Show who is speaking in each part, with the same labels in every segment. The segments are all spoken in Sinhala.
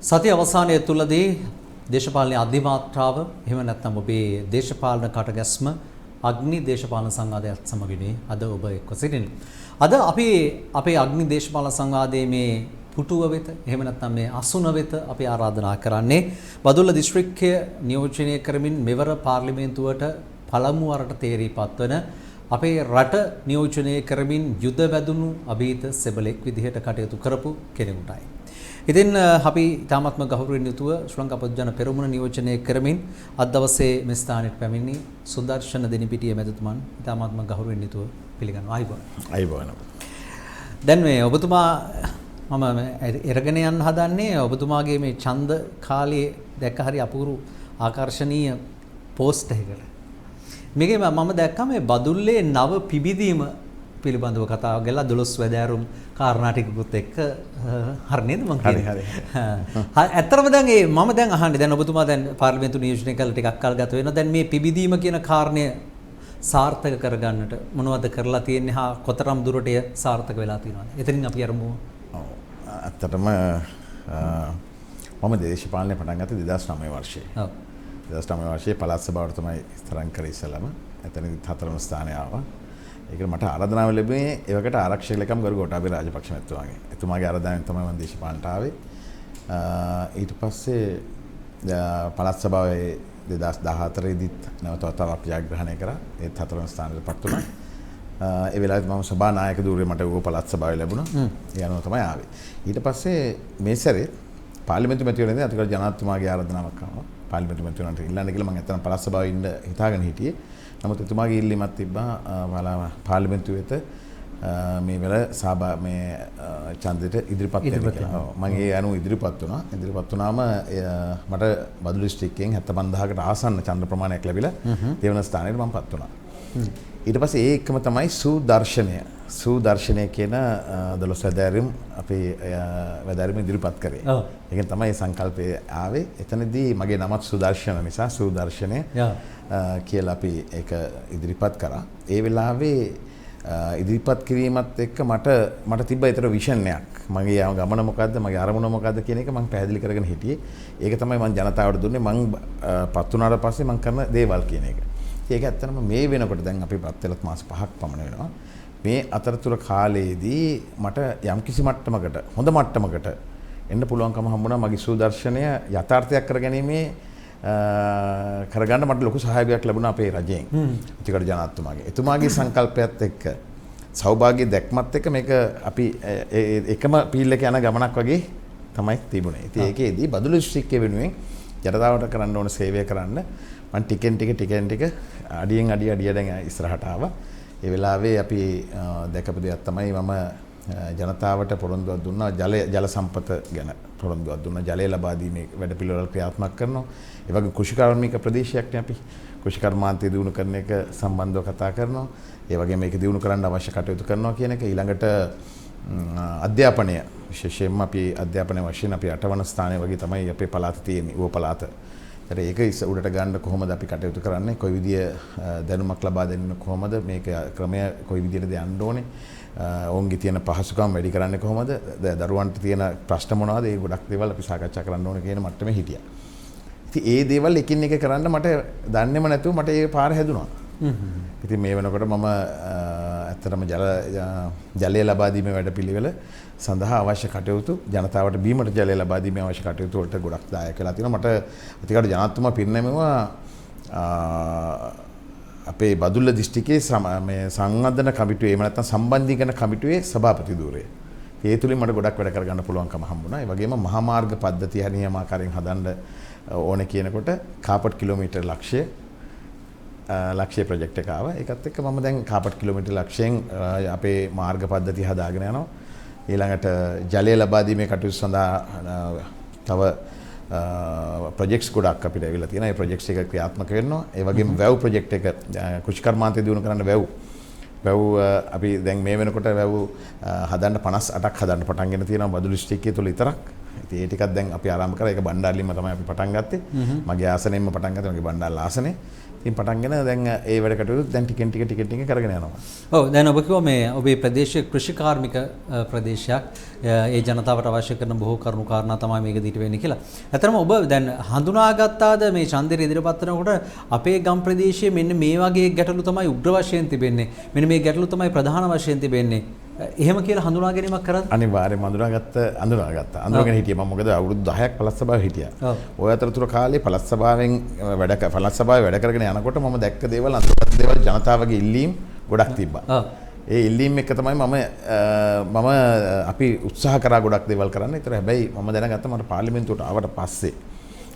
Speaker 1: සතිය අවසානයේ තුලදී දේශපාලන අධිමාත්‍රාව එහෙම නැත්නම් ඔබේ දේශපාලන කටගැස්ම අග්නි දේශපාලන සංවාදයත් සමගිනේ අද ඔබ එක්ව සිටින්නේ. අද අපි අපේ අග්නි දේශපාලන සංවාදයේ මේ පුටුව වෙත එහෙම නැත්නම් මේ අසුන වෙත අපි ආරාධනා කරන්නේ බදුල්ල දිස්ත්‍රික්කය නියෝජනය කරමින් මෙවර පාර්ලිමේන්තුවට පළමු වරට තේරීපත් වන අපේ රට නියෝජනය කරමින් යුද වැදුණු අභීත සෙබලෙක් විදිහට කටයුතු කරපු කෙනෙකුටයි. ඉතින් අපි තාමත්ම ගෞරවයෙන් යුතුව ශ්‍රී ලංකා පොදුජන පෙරමුණ නියෝජනය කරමින් අද දවසේ මේ ස්ථානයට පැමිණි සුදර්ශන දෙනිපිටිය මැතිතුමන් තාමත්ම ගෞරවයෙන් යුතුව පිළිගන්නවා.
Speaker 2: අයිබෝන.
Speaker 1: දැන් මේ ඔබතුමා මම එරගෙන යන්න හදන්නේ ඔබතුමාගේ මේ ඡන්ද කාලයේ දැක්ක හරි අපූර්ව ආකර්ශනීය පෝස්ට් එකකට. මේකේ මම දැක්කා මේ බදුල්ලේ නව පිබිදීම පිළිබඳව කතාව ගලා 12 වැදෑරුම් කාරණා ටිකකුත් එක්ක හරි නේද මං කියන්නේ. හරි. ඇත්තටම දැන් මම දැන් අහන්නේ දැන් ඔබතුමා දැන් පාර්ලිමේන්තු නියෝජනය කළා ටිකක් කල් ගත වෙනවා. දැන් මේ පිබිදීම කියන කාරණය සාර්ථක කරගන්නට මොනවද කරලා තියෙන්නේ? හා කොතරම් දුරට සාර්ථක වෙලා තියෙනවද? එතනින් අපි අරමු.
Speaker 2: ඇත්තටම මම දේශපාලනය පටන් ගත්තේ 2009 වර්ෂයේ. ඔව්. 2009 වර්ෂයේ පළාත් සභාවට තමයි තරඟ කරේ ඉස්සලම. එතනදි 4 ස්ථානය ආවා. ඒකට මට ආරාධනාව ලැබුණේ ඒවකට ආරක්ෂක ලේකම් ගරු ගෝඨාභය රාජපක්ෂ මැතිතුමාගෙන්. එතුමාගේ ආරාධනාවෙන් තමයි මම දේශපාලනට ආවේ. ඊට පස්සේ පළාත් සභාවේ 2014 දීත් නැවත වතාවක් ජයග්‍රහණය කරා. ඒත් 4 ස්ථානයටපත් වුණා. ඒ වෙලාවේ මම සභා නායක ධූරය මට ඌව පළාත් සභාවේ ලැබුණා. ඒ අනුව තමයි ආවේ. ඊට පස්සේ මේ සැරේ පාර්ලිමේන්තු මැතිවරණයේදී අතිගරු ජනාධිපතිතුමාගේ ආරාධනාවක් ආවා. පාර්ලිමේන්තු මැතිවරණයට ඉල්ලන්න කියලා මම ඇත්තටම පළාත් සභාවේ ඉන්න හිතාගෙන හිටියේ. නමුත් එතුමාගේ ඉල්ලීමක් තිබ්බා පාර්ලිමේන්තු වෙත මේ වෙල මේ ඡන්දෙට ඉදිරිපත් වෙන්න කියලා. මම ඒ අනුව ඉදිරිපත් වුණා. ඉදිරිපත් වුණාම මට බදුල්ල දිස්ත්‍රික්කයෙන් 75000කට ආසන්න ඡන්ද ප්‍රමාණයක් ලැබිලා දෙවන ස්ථානයට මම පත් වුණා. ඊට පස්සේ ඒ එක්කම තමයි සුදර්ශනය කියන 12 වැදෑරුම් අපේ වැදෑරුම් ඉදිරිපත් කරේ. ඒකෙන් තමයි සංකල්පය ආවේ. එතනදී මගේ නමත් සුදර්ශන නිසා සුදර්ශනය කියලා අපි ඒක ඉදිරිපත් කරා. ඒ වෙලාවේ ඉදිරිපත් කිරීමත් එක්ක මට තිබ්බ ඊතර විෂන් එකක්. මගේ ගමන මොකද්ද, මගේ අරමුණ මොකද්ද කියන එක මම පැහැදිලි කරගෙන හිටියේ. ඒක තමයි මම ජනතාවට දුන්නේ. මම පත් වුණාට පස්සේ මම කරන දේවල් කියන එක. ඒක ඇත්තටම මේ වෙනකොට දැන් අපි පත් වෙලත් මාස 5ක් පමණ වෙනවා. මේ අතරතුර කාලයේදී මට යම්කිසි මට්ටමකට හොඳ මට්ටමකට එන්න පුළුවන්කම හම්බුණා මගේ සුදර්ශනය යථාර්ථයක් කරගැනීමේ කරගන්න මට ලොකු සහයෝගයක් ලැබුණා අපේ රජයෙන්. අතිගරු ජනාධිපතිතුමාගේ. එතුමාගේ සංකල්පයත් එක්ක සෞභාග්‍ය දැක්මත් එක්ක මේක අපි එකම පීල් එක යන ගමනක් වගේ තමයි තිබුණේ. ඉතින් ඒකේදී බදුල්ල දිස්ත්‍රික්කය වෙනුවෙන් ජනතාවට කරන්න ඕන සේවය කරන්න මම ටිකෙන් ටික අඩියෙන් අඩිය දැන් ඉස්සරහට ආවා. ඒ වෙලාවේ අපි දැකපු දෙයක් තමයි මම ජනතාවට පොරොන්දුවක් දුන්නා ජල සම්පත ගැන පොරොන්දුවක් දුන්නා. ජලය ලබා දීමේ වැඩපිළිවෙළ ක්‍රියාත්මක කරනවා. ඒ වගේ කෘෂිකාර්මික ප්‍රදේශයක් නේ අපි. කෘෂිකර්මාන්තය දියුණු කරන එක සම්බන්ධව කතා කරනවා. ඒ වගේම මේක දියුණු කරන්න අවශ්‍ය කටයුතු කරනවා කියන එක. ඊළඟට අධ්‍යාපනය විශේෂයෙන්ම අපි අධ්‍යාපනය වශයෙන් අපි 8 වන ස්ථානයේ වගේ තමයි අපේ පළාත තියෙන්නේ. ඌව පළාත. ඒක උඩට ගන්න කොහොමද අපි කටයුතු කරන්නේ? කොයි විදිය දැනුමක් ලබා දෙන්න කොහොමද? මේක ක්‍රමය කොයි විදියටද යන්න ඕනේ? ඔවුන්ගේ තියෙන පහසුකම් වැඩි කරන්නේ කොහොමද? දරුවන්ට තියෙන ප්‍රශ්න මොනවද? ඒ ගොඩක් දේවල් අපි සාකච්ඡා කරන්න ඕනේ කියන මට්ටමේ හිටියා. ඉතින් ඒ දේවල් එකින් එක කරන්න මට දන්නේම නැතුව මට ඒ පාර හැදුනා. ඉතින් මේ වෙනකොට මම ඇත්තටම ජලය ලබා දීමේ වැඩපිළිවෙල සඳහා අවශ්‍ය කටයුතු ජනතාවට බීමට ජලය ලබා දීමේ අවශ්‍ය කටයුතු වලට ගොඩක් දායක වෙලා තියෙනවා. මට අතිගරු ජනාධිපතිතුමා පිරිනැමුවා අපේ බදුල්ල දිස්ත්‍රික්කයේ මේ සංවර්ධන කමිටුවේ එහෙම නැත්නම් සම්බන්ධීකරණ කමිටුවේ සභාපති ධූරය. ඒ තුලින් මට ගොඩක් වැඩ කරගන්න පුළුවන්කම හම්බුණා. ඒ වගේම මහා මාර්ග පද්ධතිය නියමාකාරයෙන් හදන්න ඕනේ කියනකොට කාපට් කිලෝමීටර් ලක්ෂය ප්‍රොජෙක්ට් එක ආවා. ඒකත් එක්ක මම දැන් කාපට් කිලෝමීටර් ලක්ෂයෙන් අපේ මාර්ග පද්ධතිය හදාගෙන යනවා. ඊළඟට ජලය ලබා දීමේ කටයුතු සඳහා තව ප්‍රොජෙක්ට්ස් ගොඩක් අපිට ඇවිල්ලා තියෙනවා. ඒ ප්‍රොජෙක්ට්ස් එක ක්‍රියාත්මක වෙනවා. ඒ වගේම වැව් ප්‍රොජෙක්ට් එක කෘෂිකර්මාන්තය දියුණු කරන්න වැව් අපි දැන් මේ වෙනකොට වැව් හදන්න 58ක් හදන්න පටන් ගෙන තියෙනවා බදුල්ල දිස්ත්‍රික්කය තුල විතරක්. ඉතින් ඒ ටිකක් දැන් අපි ආරම්භ කරා. ඒක බණ්ඩාරලින්ම තමයි අපි පටන් ගත්තේ. මගේ ආසනෙන්ම පටන් ගත්තේ. මගේ බණ්ඩාරල ආසනේ. ඉතින් පටන්ගෙන දැන් ඒ වැඩ කටයුතු දැන් ටිකෙන් ටික කරගෙන යනවා.
Speaker 1: ඔව් දැන් ඔබ කිව්වා මේ ඔබේ ප්‍රදේශයේ කෘෂිකාර්මික ප්‍රදේශයක් ඒ ජනතාවට අවශ්‍ය කරන බොහෝ කරුණු කාරණා තමයි මේක දීට වෙන්නේ කියලා. ඇත්තටම ඔබ දැන් හඳුනාගත්තාද මේ ඡන්දෙ ඉදිරිපත් කරනකොට අපේ ගම් ප්‍රදේශයේ මෙන්න මේ වගේ ගැටලු තමයි උග්‍ර වශයෙන් තිබෙන්නේ. මෙන්න මේ ගැටලු තමයි ප්‍රධාන වශයෙන් තිබෙන්නේ. එහෙම කියලා හඳුනා ගැනීමක් කරාද?
Speaker 2: අනිවාර්යයෙන්ම අඳුනාගත්තා. අඳුනගෙන හිටියා මම මොකද අවුරුදු 10ක් පළාත් සභාවේ හිටියා. ඔය අතරතුර කාලේ පළාත් සභාවෙන් පළාත් සභාවේ වැඩ කරගෙන යනකොට මම දැක්ක දේවල් අඳුරගත්ත දේවල් ජනතාවගේ ඉල්ලීම් ගොඩක් තිබ්බා. ඒ ඉල්ලීම් එක තමයි මම අපි උත්සාහ කරා ගොඩක් දේවල් කරන්න. ඒතර හැබැයි මම දැනගත්තා මට පාර්ලිමේන්තුවට ආවට පස්සේ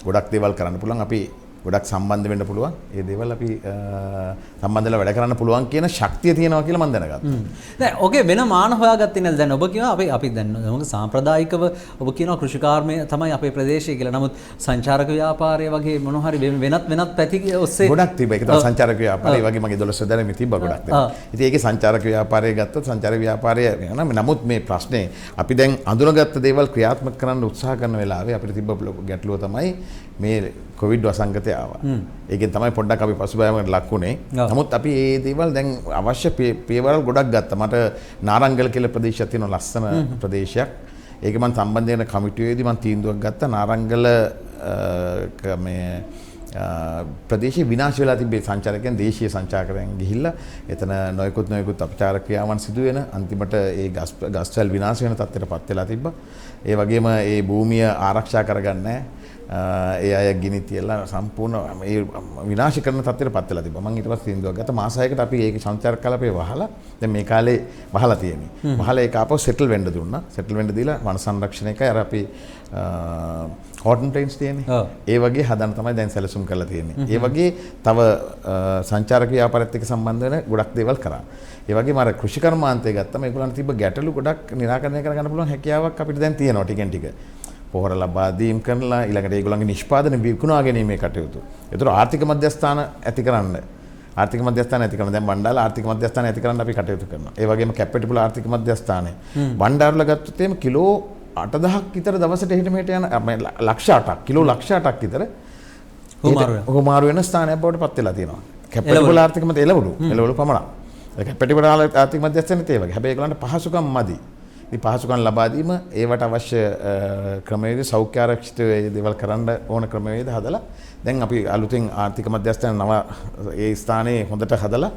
Speaker 2: ගොඩක් දේවල් කරන්න පුළුවන්. අපි ගොඩක් සම්බන්ධ වෙන්න පුළුවන්. ඒ දේවල් අපි සම්බන්ධලා වැඩ කරන්න පුළුවන් කියන ශක්තිය තියෙනවා කියලා මම දැනගත්තා.
Speaker 1: දැන් ඔගේ වෙන මාන හොයාගත්තේ නැද්ද? දැන් ඔබ කියනවා අපි දැන් මොකද සාම්ප්‍රදායිකව ඔබ කියනවා කෘෂිකාර්මය තමයි අපේ ප්‍රදේශය කියලා. නමුත් සංචාරක ව්‍යාපාරය වගේ මොන හරි වෙනත් පැති ඔස්සේ
Speaker 2: ගොඩක් තිබ්බා. ඒක තමයි සංචාරක ව්‍යාපාරය වගේ මගේ 12 දැනෙමි තිබ්බා ගොඩක් තිබ්බා. ඉතින් ඒකේ සංචාරක ව්‍යාපාරය ගත්තොත් සංචාරක ව්‍යාපාරය නමුත් මේ ප්‍රශ්නේ අපි දැන් අඳුනගත්ත දේවල් ක්‍රියාත්මක කරන්න උත්සාහ කරන වෙලාවේ අපිට තිබ්බ ගැටලුව තමයි මේ කොවිඩ් වසංගතය ආවා. ඒකෙන් තමයි පොඩ්ඩක් අපි පසුබෑමකට ලක් වුණේ. නමුත් අපි මේ දේවල් දැන් අවශ්‍ය පියවරල් ගොඩක් ගත්තා. මට නාරංගල කියලා ප්‍රදේශයක් තියෙනවා ලස්සන ප්‍රදේශයක්. ඒක මම සම්බන්ධ වෙන කමිටුවේදී මම තීන්දුවක් ගත්තා නාරංගල මේ ප්‍රදේශයේ විනාශ වෙලා තිබේ සංචාරකයන් දේශීය සංචාරකයන් ගිහිල්ලා එතන නොයෙකුත් අපචාර ක්‍රියාවන් සිදු වෙන අන්තිමට ඒ ගස්වැල් විනාශ වෙන තත්ත්වයටපත් වෙලා තිබ්බා. ඒ වගේම ඒ භූමිය ආරක්ෂා කරගන්නේ නැහැ. ඒ අය ගිනි තියලා සම්පූර්ණ මේ විනාශ කරන තත්ත්වයටපත් වෙලා තිබ්බා. මම ඊට පස්සේ තීන්දුවක් ගත්තා මාස 6කට අපි ඒක සංචාරක කලාපේ වහලා දැන් මේ කාලේ වහලා තියෙන්නේ. වහලා ඒක ආපහු සෙටල් වෙන්න දුන්නා. සෙටල් වෙන්න දීලා වන සංරක්ෂණයකයි අර අපි හොටන් ප්ලේන්ස් තියෙන්නේ. ඒ වගේ හදන්න තමයි දැන් සැලසුම් කරලා තියෙන්නේ. ඒ වගේ තව සංචාරක ව්‍යාපාරات එක්ක සම්බන්ධ වෙන ගොඩක් දේවල් කරා. ඒ වගේම අර කෘෂි කර්මාන්තය ගත්තම ඒගොල්ලන්ට තිබ්බ ගැටලු ගොඩක් निराකරණය කරගන්න පුළුවන් හැකියාවක් අපිට දැන් තියෙනවා ටිකෙන් ටික. පොහොර ලබා දීම් කරලා ඊළඟට ඒගොල්ලන්ගේ නිෂ්පාදන විකුණා ගැනීමේ කටයුතු. ඒතර ආර්ථික මධ්‍යස්ථාන ඇති කරන්න. දැන් බණ්ඩාර ආර්ථික මධ්‍යස්ථාන ඇති කරන්න අපි කටයුතු කරනවා. ඒ වගේම කැපිටල් ආර්ථික මධ්‍යස්ථානය. බණ්ඩාරවල ගත්තොත් එහෙම කිලෝ 8000ක් විතර දවසට එහෙට මෙහෙට යන ලක්ෂ 8ක් කිලෝ ලක්ෂ 8ක් විතර හුමාරු වෙන ස්ථානයක් බවට පත් වෙලා තියෙනවා. කැපිටල් ආර්ථික මධ්‍ය එළවලු පමණක්. කැපිටල් ආර්ථික මධ්‍යස්ථානෙත් ඒ වගේ. හැබැයි ඒගොල්ලන්ට පහසුකම් මදි. ඉතින් පහසුකම් ලබා දීම ඒවට අවශ්‍ය ක්‍රමවේද සෞඛ්‍ය ආරක්ෂිත දේවල් කරන්න ඕන ක්‍රමවේද හදලා දැන් අපි අලුතෙන් ආර්ථික මධ්‍යස්ථාන නව ඒ ස්ථානයේ හොඳට හදලා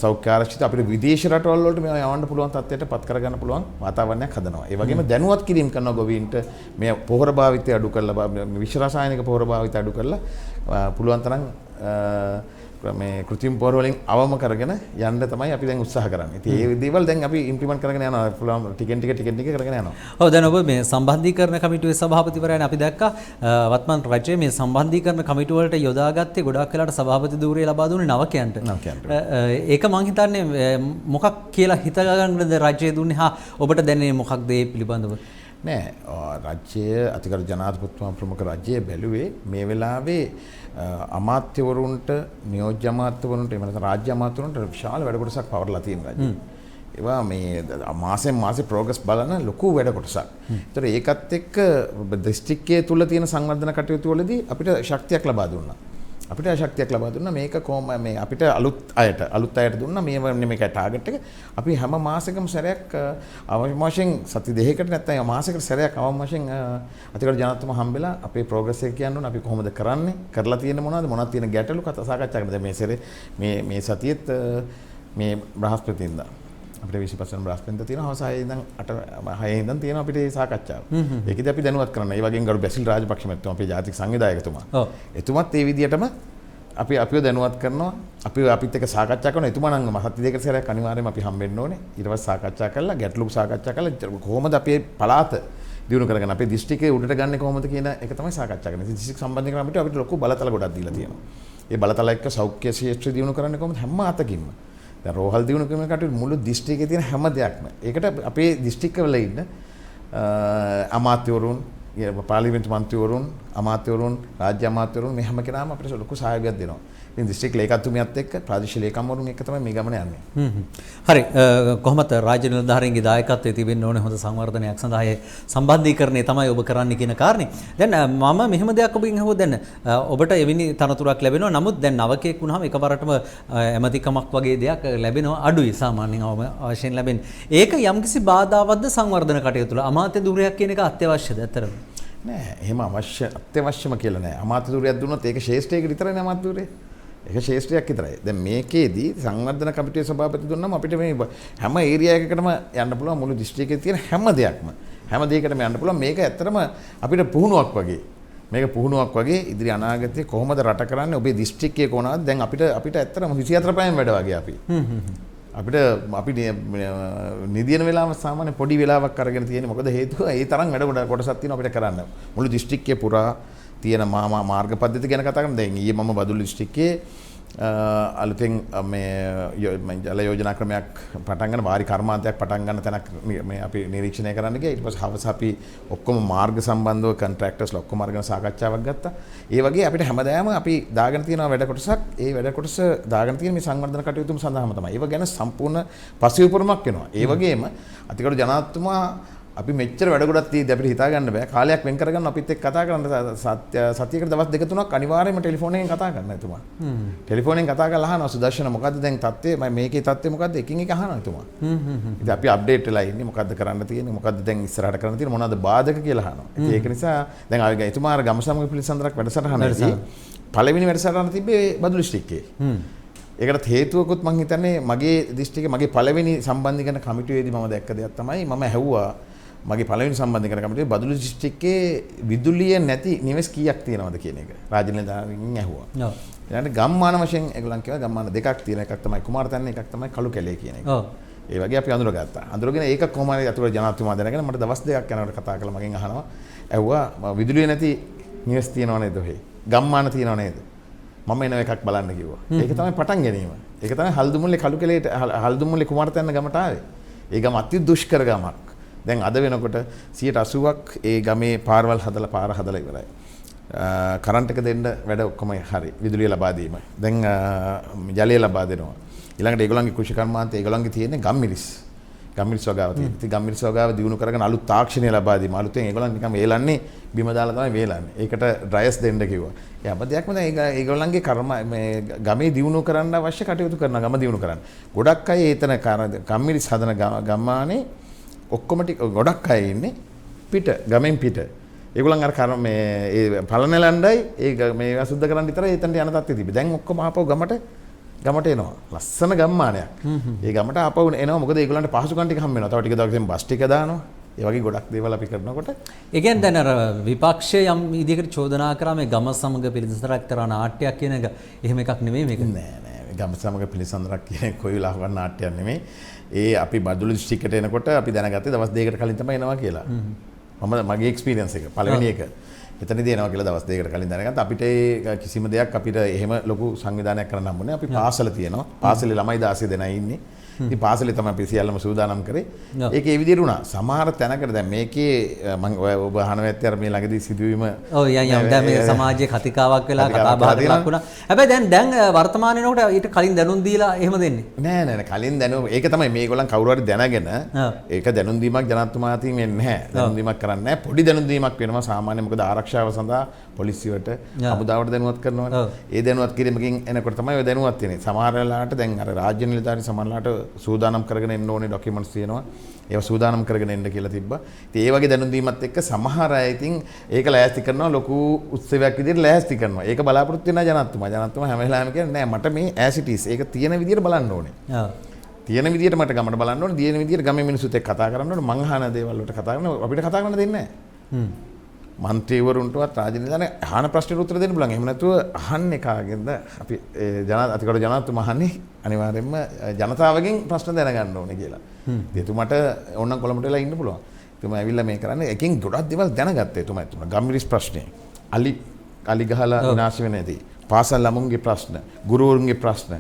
Speaker 2: සෞඛ්‍ය ආරක්ෂිත අපිට විදේශ රටවල් වලට මේවා යවන්න පුළුවන් තත්ත්වයට පත් කරගන්න පුළුවන් වාතාවරණයක් හදනවා. ඒ වගේම දැනුවත් කිරීම කරනවා ගොවීන්ට මේ පොහොර භාවිතය අඩු කරලා විෂ රසායනික පොහොර භාවිතය අඩු කරලා පුළුවන් තරම් මේ කෘත්‍රිම පොහොර වලින් අවම කරගෙන යන්න තමයි අපි දැන් උත්සාහ කරන්නේ. ඉතින් මේ දේවල් දැන් අපි ඉම්ප්ලිමන්ට් කරගෙන යනවා. පුළුවන් ටිකෙන් ටික කරගෙන යනවා.
Speaker 1: ඔව් දැන් ඔබ මේ සම්බන්ධීකරණ කමිටුවේ සභාපතිවරයානේ අපි දැක්කා වත්මන් රජයේ මේ සම්බන්ධීකරණ කමිටුව වලට යොදාගත්තේ ගොඩාක් වෙලාට සභාපති ධූරය ලබා දුන්නේ නවකයන්ට. ඒක මම හිතන්නේ මොකක් කියලා හිතගන්නද රජය දුන්නේ හා ඔබට දැනෙන්නේ මොකක්ද ඒ පිළිබඳව?
Speaker 2: නෑ රජ්‍ය අතිගරු ජනාධිපතිතුමා ප්‍රමුඛ රජයේ බැලුවේ මේ වෙලාවේ අමාත්‍යවරුන්ට නියෝජ්‍ය අමාත්‍යවරුන්ට එහෙම නැත්නම් රාජ්‍ය අමාත්‍යවරුන්ට විශාල වැඩ කොටසක් පවර්ලා තියෙන රජය. ඒවා මේ මාසෙන් මාසේ ප්‍රෝග්‍රස් බලන ලොකු වැඩ කොටසක්. ඒතර ඒකත් එක්ක දිස්ත්‍රික්කයේ තුල තියෙන සංවර්ධන කටයුතු වලදී අපිට ශක්තියක් ලබා දුන්නා. මේක කොහොම මේ අපිට අලුත් අයට දුන්නා මේක ටාගට් එක අපි හැම මාසෙකම සැරයක් අවම වශයෙන් සති දෙකකට නැත්නම් මාසෙකට සැරයක් අවම වශයෙන් අතිගරු ජනාධිපතිතුමා හම්බෙලා අපේ ප්‍රෝග්‍රස් එක කියන්න ඕනේ අපි කොහොමද කරන්නේ කරලා තියෙන්නේ මොනවද තියෙන ගැටලු කතා සාකච්ඡා කරනවා. දැන් මේ සැරේ මේ සතියේත් මේ බ්‍රහස්පතින්දා අපිට 25 වෙනි බ්‍රහස්පතින්දා තියෙනවා හවස 6 ඉඳන් 6 ඉඳන් තියෙනවා අපිට මේ සාකච්ඡාව. ඒකදී අපි දැනුවත් කරනවා. ඒ වගේම ගරු බැසිල් රාජපක්ෂ මහත්මයා අපේ ජාතික සංවිධායකතුමා. එතුමත් ඒ විදිහටම අපිව දැනුවත් කරනවා. අපිත් එක්ක සාකච්ඡා කරනවා. එතුමා නම් සති දෙකකට සැරයක් අනිවාර්යයෙන්ම අපි හම්බෙන්න ඕනේ. ඊට පස්සේ සාකච්ඡා කරලා ගැටලු සාකච්ඡා කරලා කොහොමද අපේ පළාත දියුණු කරගන්න අපේ දිස්ත්‍රික්කේ උඩට ගන්න කොහොමද කියන එක තමයි සාකච්ඡා කරන්නේ. දිස්ත්‍රික් සම්බන්ධයෙන් අපිට ලොකු බලතල ගොඩක් දීලා තියෙනවා. ඒ බලතල එක්ක සෞඛ්‍ය ශාස්ත්‍රය දියුණු කරන්නේ කොහොමද හැම අතකින්ම. දැන් රෝහල් දියුණු කිරීම කටයුතු මුළු දිස්ත්‍රික්කේ තියෙන හැම දෙයක්ම. ඒකට අපේ දිස්ත්‍රික්කවල ඉන්න අමාත්‍යවරුන් පාර්ලිමේන්තු මන්ත්‍රීවරුන් අමාත්‍යවරුන් රාජ්‍ය අමාත්‍යවරුන් මේ හැම කෙනාම අපිට ලොකු සහයෝගයක් දෙනවා. ඉතින් දිස්ත්‍රික් ලේකම්තුමියත් එක්ක ප්‍රාදේශීය ලේකම්වරුන් එක්ක තමයි මේ ගමන යන්නේ.
Speaker 1: හරි කොහොමද රාජ්‍ය නිලධාරීන්ගේ දායකත්වයේ තිබෙන්න ඕනේ හොඳ සංවර්ධනයක් සඳහා ඒ සම්බන්ධීකරණය තමයි ඔබ කරන්න කියන කාරණේ. දැන් මම මෙහෙම දෙයක් ඔබෙන් අහුවා දැන් ඔබට එවැනි තනතුරක් ලැබෙනවා. නමුත් දැන් නවකෙක් වුණාම එකවරටම ඇමතිකමක් වගේ දෙයක් ලැබෙනවා අඩුයි සාමාන්‍යයෙන් අවශ්‍යයෙන් ලැබෙන්නේ. ඒක යම්කිසි බාධාවත්ද සංවර්ධන කටයුතු වල අමාත්‍ය ධුරයක් කියන එක අත්‍යවශ්‍යද ඇත්තටම?
Speaker 2: නෑ එහෙම අත්‍යවශ්‍යම කියලා නෑ. අමාත්‍ය ධුරයක් දුන්නොත් ඒක ශේෂ්ඨයකට විතරයි අමාත්‍ය ධුරය. ඒක ශේෂ්ත්‍රයක් විතරයි. දැන් මේකේදී සංවර්ධන කමිටුවේ සභාපති දුන්නාම අපිට මේ හැම ඒරියා එකකටම යන්න පුළුවන් මුළු දිස්ත්‍රික්කයේ තියෙන හැම දෙයකටම යන්න පුළුවන්. මේක ඇත්තටම අපිට පුහුණුවක් වගේ. මේක පුහුණුවක් වගේ ඉදිරි අනාගතයේ කොහොමද රට කරන්නේ ඔබේ දිස්ත්‍රික්කයේ කොහොමද දැන් අපිට ඇත්තටම 24 පැයෙන් වැඩ වගේ අපි නිදියන වෙලාව සාමාන්‍ය පොඩි වෙලාවක් අරගෙන තියෙන්නේ. මොකද හේතුව ඒ තරම් වැඩ කොටසක් තියෙනවා අපිට කරන්න. මුළු දිස්ත්‍රික්කයේ පුරා තියෙන මාර්ග පද්ධති ගැන කතා කරමු. දැන් ඊයේ මම බදුල්ල දිස්ත්‍රික්කයේ අලුතෙන් මේ ජල යෝජනා ක්‍රමයක් පටන් ගන්න වාරි කර්මාන්තයක් පටන් ගන්න තැනක් මේ අපි නිරීක්ෂණය කරන්න ගියා. ඊට පස්සේ හවස අපි ඔක්කොම මාර්ග සම්බන්ධව කොන්ට්‍රැක්ටර්ස්ලා ඔක්කොම අරගෙන සාකච්ඡාවක් ගත්තා. ඒ වගේ අපිට හැමදාම අපි දාගෙන තියෙන වැඩ කොටසක් ඒ වැඩ කොටස දාගෙන තියෙන මේ සංවර්ධන කටයුතු සඳහාම තමයි. ඒව ගැන සම්පූර්ණ පසුවිපරමක් වෙනවා. ඒ වගේම අතිගරු ජනාධිපතිතුමා අපි මෙච්චර වැඩ ගොඩක් තියෙද්දි අපිට හිතා ගන්න බෑ. කාලයක් වෙන් කරගන්න අපිත් එක්ක කතා කරන්න සතියකට දවස් දෙක තුනක් අනිවාර්යයෙන්ම ටෙලිෆෝන් එකෙන් කතා කරන්න එතුමා. ටෙලිෆෝන් එකෙන් කතා කරලා අහනවා සුදර්ශන මොකද්ද දැන් තත්ත්වය? මම මේකේ තත්ත්වය මොකද්ද? එකින් එක අහනවා එතුමා. ඉතින් අපි අප්ඩේට් වෙලා ඉන්නේ මොකද්ද කරන්න තියෙන්නේ? මොකද්ද දැන් ඉස්සරහට කරන්න තියෙන්නේ? මොනවද බාධක කියලා අහනවා. ඉතින් ඒක නිසා දැන් ආවේ එතුමා අර ගම්සමග පිළිසඳරක් වැඩසටහනදී පළවෙනි වැඩසටහන තිබ්බේ බදුල්ල දිස්ත්‍රික්කයේ. ඒකට හේතුවකුත් මම හිතන්නේ මගේ දිස්ත්‍රික්කේ මගේ පළවෙනි සම්බන්ධීකරණ කමිටුවේදී මම දැක්ක දෙයක් තමයි මම ඇහුවා මගේ පළවෙනි සම්බන්ධීකරණ කමිටුවේ බදුල්ල දිස්ත්‍රික්කයේ විදුලිය නැති නිවෙස් කීයක් තියෙනවද කියන එක රාජ්‍ය නිලධාරීන් ඇහුවා. ඔව්. ඊළඟට ගම්මාන වශයෙන් ඒගොල්ලන් කිව්වා ගම්මාන දෙකක් තියෙන එකක් තමයි කුමාරතැන්න එකක් තමයි කළු කැලේ කියන එක. ඔව්. ඒ වගේ අපි අඳුරගත්තා. අඳුරගෙන ඒක කොහොම හරි අතුරු ජනාධිපතිතුමා දැනගෙන මට දවස් දෙකක් යනකොට කතා කරලා මගෙන් අහනවා ඇහුවා විදුලිය නැති නිවෙස් තියෙනව නේද ඔහෙ? ගම්මාන තියෙනව නේද? මම එන එකක් බලන්න කිව්වා. ඒක තමයි පටන් ගැනීම. ඒක තමයි හල්දුමුල්ලේ කළු කැලේට හල්දුමුල්ලේ කුමාරතැන්න ගමට ආවේ. ඒ ගම අති දුෂ්කර ගමක්. දැන් අද වෙනකොට 80%ක් ඒ ගමේ පාර හදලා ඉවරයි. කරන්ට් එක දෙන්න වැඩ ඔක්කොම හරි. විදුලිය ලබා දීම. දැන් ජලය ලබා දෙනවා. ඊළඟට ඒගොල්ලන්ගේ කෘෂි කර්මාන්තය ඒගොල්ලන්ගේ තියෙන්නේ ගම්මිරිස් වගාව තියෙනවා. ඉතින් ගම්මිරිස් වගාව දිනු කරගෙන අලුත් තාක්ෂණය ලබා දීම. අලුතෙන් ඒගොල්ලන් නිකන් වේලන්නේ බිම දාලා තමයි වේලන්නේ. ඒකට ඩ්‍රයර්ස් දෙන්න කිව්වා. ඒ හැම දෙයක්ම දැන් ඒගොල්ලන්ගේ මේ ගමේ දිනු කරන්න අවශ්‍ය කටයුතු කරනවා. ගම දිනු කරන්න. ගොඩක් අය එතන ගම්මිරිස් හදන ගම්මානේ ඔක්කොම ටික ගොඩක් අය ඉන්නේ ගමෙන් පිට. ඒගොල්ලන් අර මේ ඒ පළනලණ්ඩයි ඒ මේ අසුද්ධ කරන් විතරයි එතනට යන තත්ත්වෙ තිබ්බේ. දැන් ඔක්කොම ආපහු ගමට එනවා. ලස්සන ගම්මානයක්. ඒ ගමට ආපහු එනවා. මොකද ඒගොල්ලන්ට පහසුකම් ටික හම්බ වෙනවා. තව ටික දවසකින් බස් ටික දානවා. ඒ වගේ ගොඩක් දේවල් අපි කරනකොට
Speaker 1: ඒ කියන්නේ දැන් අර විපක්ෂය යම් විදිහකට චෝදනා කරා මේ ගම සමග පිළිසඳරක් කරන නාට්‍යයක් කියන එක එහෙම එකක් නෙමෙයි මේක.
Speaker 2: නෑ ගම සමග පිළිසඳරක් කියන කොයි වෙලාවක නාට්‍යයක් නෙමෙයි. ඒ අපි බදුල්ල දිස්ත්‍රික්කයට එනකොට අපි දැනගත්තේ දවස් දෙකකට කලින් තමයි එනවා කියලා. මගේ එක්ස්පීරියන්ස් එක පළවෙනි එක. එතනදී එනවා කියලා දවස් දෙකකට කලින් දැනගත්තා. අපිට කිසිම දෙයක් අපිට එහෙම ලොකු සංවිධානයක් කරන්න හම්බුනේ. අපි පාසල තියෙනවා. පාසලේ ළමයි 16 දෙනා ඉන්නේ. ඉතින් පාසලේ තමයි අපි සියල්ලම සූදානම් කරේ. ඒක ඒ විදිහට වුණා. සමහර තැනකට දැන් මේකේ මම ඔබ අහනවා ඇත්තේ අර මේ ළඟදී සිදුවීම
Speaker 1: ඔව් යම් දැන් මේ සමාජයේ කතිකාවක් වෙලා කතා බහකට ලක් වුණා. හැබැයි දැන් වර්තමානයේ නෝකට ඊට කලින් දැනුම් දීලා එහෙම දෙන්නේ.
Speaker 2: නෑ කලින් දැනුම් ඒක තමයි මේගොල්ලන් කවුරු හරි දැනගෙන ඒක දැනුම් දීමක් ජනාධිපතිතුමා අතින් වෙන්නේ නැහැ. දැනුම් දීමක් කරන්නේ නැහැ. පොඩි දැනුම් දීමක් වෙනවා සාමාන්‍ය මොකද ආරක්ෂාව සඳහා පොලිසියට හමුදාවට දැනුවත් කරනවා. ඒ දැනුවත් කිරීමකින් එනකොට තමයි ඔය දැනුවත් වෙන්නේ. සමහර වෙලාවට දැන් අර රාජ්‍ය නිලධාරී සමහරලාට සූදානම් කරගෙන එන්න ඕනේ ડોකියුමන්ට්ස් තියෙනවා. ඒවා සූදානම් කරගෙන එන්න කියලා තිබ්බා. ඉතින් ඒ වගේ දැනුම් දීමත් එක්ක සමහර අය ඉතින් ඒක ලෑස්ති කරනවා ලොකු උත්සවයක් විදිහට ලෑස්ති කරනවා. ඒක බලාපොරොත්තු වෙනා ජනාධිපතිතුමා. ජනාධිපතිතුමා හැම වෙලාවෙම කියන්නේ නෑ මට මේ as it is ඒක තියෙන විදිහට බලන්න ඕනේ. ඔව්. තියෙන විදිහට මට ගමට බලන්න ඕනේ. තියෙන විදිහට ගමේ මිනිස්සුත් එක්ක කතා කරන්න ඕනේ. මං අහන දේවල් වලට කතා කරන අපිට කතා කරන්න දෙන්නේ නෑ. මන්ත්‍රීවරුන්ටවත් රාජනීතිඥයන් අහන ප්‍රශ්නෙට උත්තර දෙන්න පුළුවන්. එහෙම නැතුව අහන්නේ කාගෙන්ද? අපි අතිගරු ජනාධිපතිතුමා අහන්නේ අනිවාර්යයෙන්ම ජනතාවගෙන් ප්‍රශ්න දැනගන්න ඕනේ කියලා. එතුමාට ඕනනම් කොළඹට වෙලා ඉන්න පුළුවන්. එතුමා ඇවිල්ලා මේ කරන්නේ එකකින් ගොඩක් දේවල් දැනගත්තා එතුමා. ගම්මිරිස් ප්‍රශ්නේ, අලි ගහලා විනාශ වෙන ඇති, පාසල් ළමුන්ගේ ප්‍රශ්න, ගුරුවරුන්ගේ ප්‍රශ්න,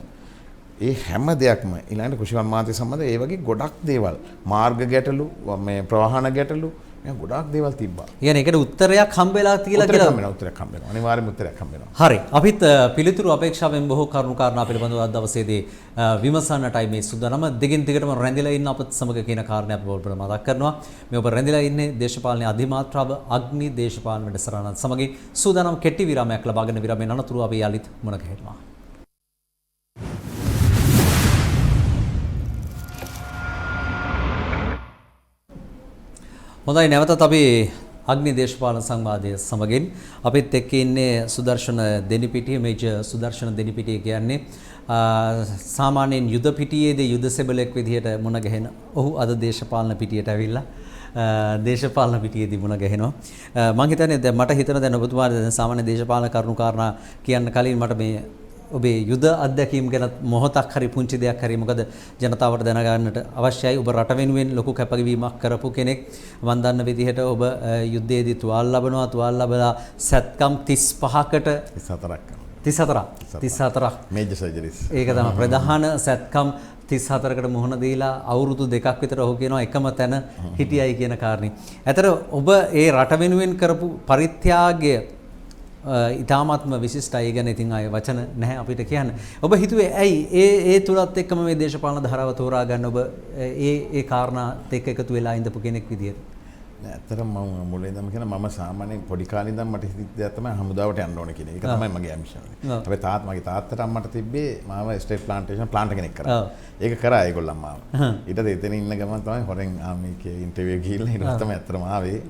Speaker 2: ඒ හැම දෙයක්ම ඊළඟට කෘෂි කර්මාන්තය සම්බන්ධ ඒ වගේ ගොඩක් දේවල්, මාර්ග ගැටලු, මේ ප්‍රවාහන ගැටලු ගොඩාක් දේවල් තිබ්බා.
Speaker 1: කියන්නේ ඒකට උත්තරයක් හම්බෙලා තියලා කියලා.
Speaker 2: උත්තරයක් හම්බෙනවා. අනිවාර්යයෙන්ම උත්තරයක් හම්බෙනවා.
Speaker 1: හරි. අපිත් පිළිතුරු අපේක්ෂාවෙන් බොහෝ කරුණු කාරණා පිළිබඳව අද දවසේදී විමසන්නටයි මේ සූදානම. දිගින් දිගටම රැඳිලා ඉන්න අපත් සමග කියන කාරණේ අපි ඔබට මතක් කරනවා. මේ ඔබ රැඳිලා ඉන්නේ දේශපාලන අධිමාත්‍රාව අග්නි දේශපාලන වැඩසටහන සමගින් සූදානම් කෙටි විරාමයක් ලබාගෙන විරාමයෙන් අනතුරු අපි යලිත් මුණ ගැහෙනවා. හොඳයි නැවතත් අපි අග්නි දේශපාලන සංවාදය සමගින් අපිත් එක්ක ඉන්නේ සුදර්ශන දෙනිපිටිය මේජර් සුදර්ශන දෙනිපිටිය කියන්නේ සාමාන්‍යයෙන් යුද පිටියේදී යුද සෙබලෙක් විදිහට මුණ ගැහෙන ඔහු අද දේශපාලන පිටියට ඇවිල්ලා දේශපාලන පිටියේදී මුණ ගැහෙනවා මම හිතන්නේ දැන් මට හිතන දැන් ඔබතුමාට දැන් සාමාන්‍ය දේශපාලන කරුණු කාරණා කියන්න කලින් මට මේ ඔබේ යුද අත්දැකීම් ගැන මොහොතක් හරි පුංචි දෙයක් හරි මොකද ජනතාවට දැනගන්නට අවශ්‍යයි ඔබ රට වෙනුවෙන් ලොකු කැපකිරීමක් කරපු කෙනෙක් මම දන්න විදිහට ඔබ යුද්ධයේදී තුවාල ලබලා සැත්කම් 35කට 34ක්
Speaker 2: මේජර් සර්ජරිස්
Speaker 1: ඒක තමයි ප්‍රධාන සැත්කම් 34කට මුහුණ දීලා අවුරුදු 2ක් විතර ඔහු කියනවා එකම තැන හිටියයි කියන කාරණේ. ඇතර ඔබ ඒ රට වෙනුවෙන් කරපු පරිත්‍යාගය ඉතාමත්ම විශිෂ්ටයි ගැන ඉතින් ආයේ වචන නැහැ අපිට කියන්න. ඔබ හිතුවේ ඇයි ඒ තුලත් එක්කම මේ දේශපාලන ධාරාව තෝරා ගන්න ඔබ ඒ කාරණාත් එක්ක එකතු වෙලා ඉඳපු කෙනෙක් විදියට?
Speaker 2: නෑ ඇත්තටම මම මුලින් ඉඳන්ම කියන මම සාමාන්‍යයෙන් පොඩි කාලේ ඉඳන් මට හිතෙච්ච දෙයක් තමයි හමුදාවට යන්න ඕනේ කියන එක. ඒක තමයි මගේ ඇම්බිෂන් එක. හැබැයි මගේ තාත්තට අම්මට තිබ්බේ මාව ස්ටේට් ප්ලාන්ට් කෙනෙක් කරා. ඒක කරා ඒගොල්ලන් මාව. ඊට පස්සේ එතන ඉන්න ගමන් තමයි හොරෙන් මේකේ ඉන්ටර්වියු ගිහිල්ලා ඊට පස්සේ තමයි ඇත්තටම ආවේ.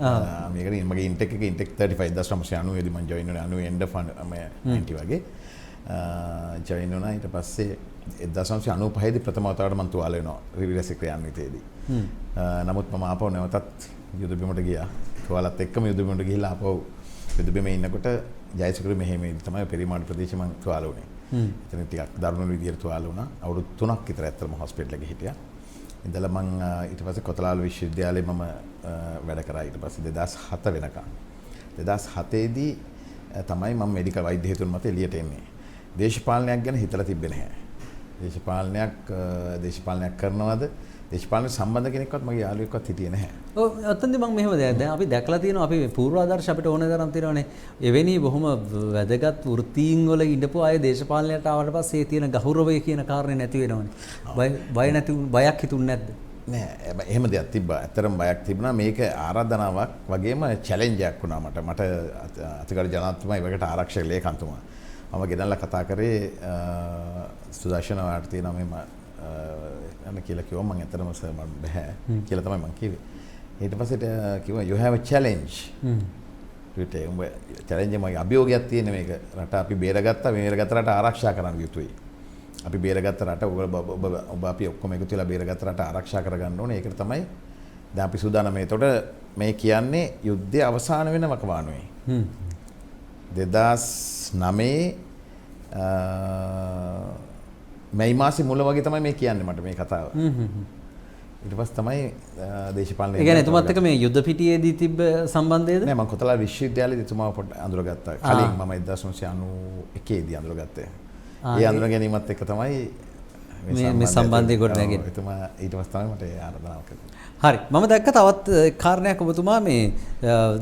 Speaker 2: මේකට මගේ ඉන්ටෙක් 35 දී මම ජොයින් වුණා 90 එන්ඩ් ෆන් 90 වගේ. ජොයින් වුණා ඊට පස්සේ 1995 දී ප්‍රථම වතාවට මම තුවාල වෙනවා රිවිලස් ක්‍රියාන්විතයේදී. නමුත් මම ආපහු නැවතත් යුද බිමට ගියා. තුවාලත් එක්කම යුද බිමට ගිහිල්ලා ආපහු යුද බිමේ ඉන්නකොට ජයසිකුරු මෙහෙමදී තමයි පෙරිමාඩ ප්‍රදේශේ මම තුවාල වුණේ. එතන ටිකක් දරුණු විදියට තුවාල වුණා. අවුරුදු 3ක් විතර ඇත්තටම හොස්පිටල් එකේ හිටියා. ඉඳලා මම ඊට පස්සේ කොතලාවල විශ්වවිද්‍යාලයේ මම වැඩ කරා ඊට පස්සේ 2007 වෙනකම්. 2007 දී තමයි මම මෙඩිකල් වෛද්‍ය හේතුන් මත එළියට එන්නේ. දේශපාලනයක් ගැන හිතලා තිබ්බේ නැහැ. දේශපාලනයක් කරනවද? දේශපාලන සම්බන්ධ කෙනෙක්වත් මගේ යාළුවෙක්වත් හිටියේ නැහැ.
Speaker 1: ඔව් අතනදී මම මෙහෙම දෙයක් දැන් අපි දැකලා තියෙනවා අපි පූර්වාදර්ශ අපිට ඕන තරම් තියෙනවානේ. එවැනි බොහොම වැදගත් වෘත්තීන් වල ඉඳපු අය දේශපාලනයට ආවට පස්සේ තියෙන ගෞරවය කියන කාරණේ නැති වෙනවනේ. බයක් හිතුන්නේ නැද්ද?
Speaker 2: නෑ එහෙම දෙයක් තිබ්බා. ඇත්තටම බයක් තිබුණා. මේක ආරාධනාවක් වගේම චැලෙන්ජ් එකක් වුණා මට. මට අතිගරු ජනාධිපතිතුමා ඒකට ආරක්ෂක ලේකම්තුමා. මම ගෙනල්ලා කතා කරේ සුදර්ශන වාට තියෙනවා මෙම අන්න කියලා කිව්වා මම ඇත්තටම සර් මම බෑ කියලා තමයි මම කිව්වේ. ඊට පස්සේ කිව්වා you have a challenge. උඹ challenge එකේ මගේ අභියෝගයක් තියෙන මේක රට අපි බේරගත්තා මේ බේරගත්ත රට ආරක්ෂා කරන්න යුතුයි. අපි බේරගත්ත රට ඔබ අපි ඔක්කොම එකතු වෙලා බේරගත්ත රට ආරක්ෂා කරගන්න ඕනේ. ඒකට තමයි දැන් අපි සූදානම්. ඒතකොට මේ කියන්නේ යුද්ධය අවසන් වෙන වකවානුවේ. 2009 මැයි මාසේ මුල වගේ තමයි මේ කියන්නේ මට මේ කතාව. ඊට පස්සේ තමයි දේශපාලනය.
Speaker 1: ඒ කියන්නේ එතුමාත් එක්ක මේ යුද්ධ පිටියේදී තිබ්බ සම්බන්ධයද?
Speaker 2: නෑ මම කොතලාව විශ්වවිද්‍යාලයේදී එතුමාව පොඩ්ඩක් අඳුරගත්තා. කලින් මම 1991 දී අඳුරගත්තේ. ඒ අඳුර ගැනීමත් එක්ක තමයි
Speaker 1: මේ සම්බන්ධය ගොඩ නැගෙන්නේ.
Speaker 2: එතුමා ඊට පස්සේ තමයි මට ආරාධනාව කළේ.
Speaker 1: හරි මම දැක්ක තවත් කාරණයක් ඔබතුමා මේ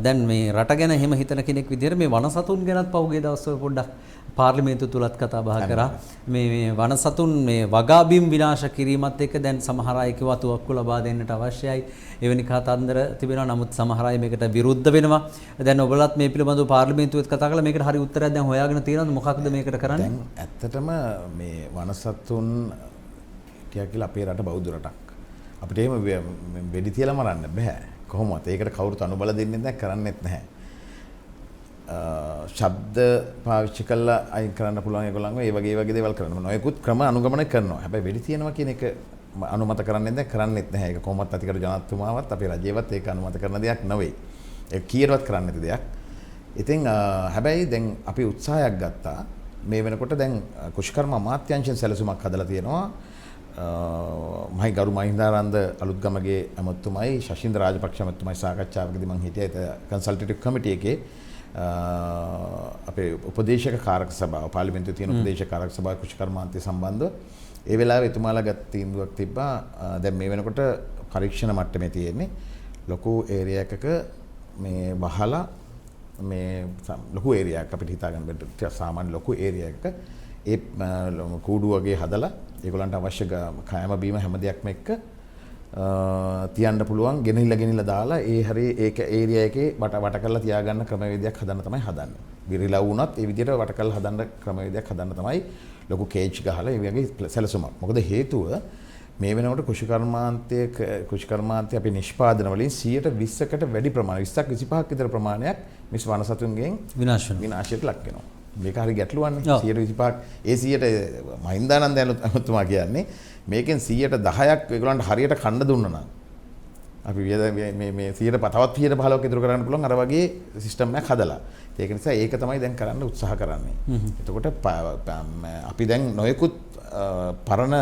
Speaker 1: දැන් මේ රට ගැන එහෙම හිතන කෙනෙක් විදිහට මේ වනසතුන් ගැනත් පහුගිය දවස්වල පොඩ්ඩක් පාර්ලිමේන්තුව තුලත් කතා බහ කරා මේ වනසතුන් මේ වගාබිම් විනාශ කිරීමත් එක්ක දැන් සමහර අය කිව්වා තුවක්කු ලබා දෙන්නට අවශ්‍යයි එවැනි කතන්දර තිබෙනවා නමුත් සමහර අය මේකට විරුද්ධ වෙනවා දැන් ඔබලත් මේ පිළිබඳව පාර්ලිමේන්තුවෙත් කතා කළා මේකට හරි උත්තරයක් දැන් හොයාගෙන තියෙනවද මොකක්ද මේකට කරන්නේ
Speaker 2: දැන් ඇත්තටම මේ වනසතුන් කියලා අපේ රට බෞද්ධ රටක් අපිට එහෙම වෙඩි තියලා මරන්න බෑ කොහොමවත් ඒකට කවුරුත් අනුබල දෙන්නේ නැහැ කරන්නෙත් නැහැ ශබ්ද පාවිච්චි කරලා අයින් කරන්න පුළුවන් ඒගොල්ලන්ව ඒ වගේ දේවල් කරනවා නොයෙකුත් ක්‍රම අනුගමනය කරනවා හැබැයි වෙඩි තියනවා කියන එක අනුමත කරන්නේ නැහැ කරන්නෙත් නැහැ ඒක කොහොමවත් අතිගරු ජනාධිපතිතුමාවත් අපේ රජයේවත් ඒක අනුමත කරන දෙයක් නෙවෙයි ඒක කීරවත් කරන්න නැති දෙයක් ඉතින් හැබැයි දැන් අපි උත්සාහයක් ගත්තා මේ වෙනකොට දැන් කුෂ්කර්ම අමාත්‍යාංශයෙන් සැලසුමක් හදලා තියෙනවා මහයි ගරු මහින්දානන්ද අලුත්ගමගේ ඇමතුමයි ශෂින්ද්‍ර රාජපක්ෂ ඇමතුමයි සාකච්ඡාවකදී මම හිටියා ඒ කන්සල්ටේටිව් කමිටි එකේ අපේ උපදේශක කාරක සභාව පාර්ලිමේන්තුවේ තියෙන උපදේශක කාරක සභාව කුෂ්කර්මාන්තය සම්බන්ධව ඒ වෙලාවේ එතුමාලා ගත් තීන්දුවක් තිබ්බා දැන් මේ වෙනකොට පරීක්ෂණ මට්ටමේ තියෙන්නේ ලොකු ඒරියා එකක මේ වහලා මේ ලොකු ඒරියා එකක් අපිට හිතා ගන්න බැහැ සාමාන්‍ය ලොකු ඒරියා එකක ඒ කූඩු වගේ හදලා ඒගොල්ලන්ට අවශ්‍ය කෑම බීම හැම දෙයක්ම එක්ක තියන්න පුළුවන් ගෙනිලා දාලා ඒ හරිය ඒක ඒරියා එකේ වට කරලා තියාගන්න ක්‍රමවේදයක් හදන්න තමයි හදන්නේ. බිරිලා වුණත් ඒ විදිහට වට කරලා හදන්න ක්‍රමවේදයක් හදන්න තමයි ලොකු කේජ් ගහලා ඒ වගේ සැලසුමක්. මොකද හේතුව මේ වෙනකොට කෘෂිකර්මාන්තයේ අපි නිෂ්පාදන වලින් 120කට වැඩි ප්‍රමාණයක් 20ක් 25ක් විතර ප්‍රමාණයක් මිස් වනසතුන්ගෙන් විනාශයට ලක් වෙනවා. මේක හරි ගැටලුවන්නේ 125ක් ඒ 100ට මහින්දානන්ද ඇමතුමා කියන්නේ මේකෙන් 10%ක් ඒගොල්ලන්ට හරියට කන්න දුන්නා නම් අපි මේ 100ට තවත් 15ක් ඉතුරු කරන්න පුළුවන් අර වගේ සිස්ටම් එකක් හදලා. ඒක නිසා ඒක තමයි දැන් කරන්න උත්සාහ කරන්නේ. එතකොට අපි දැන් නොයෙකුත් පරණ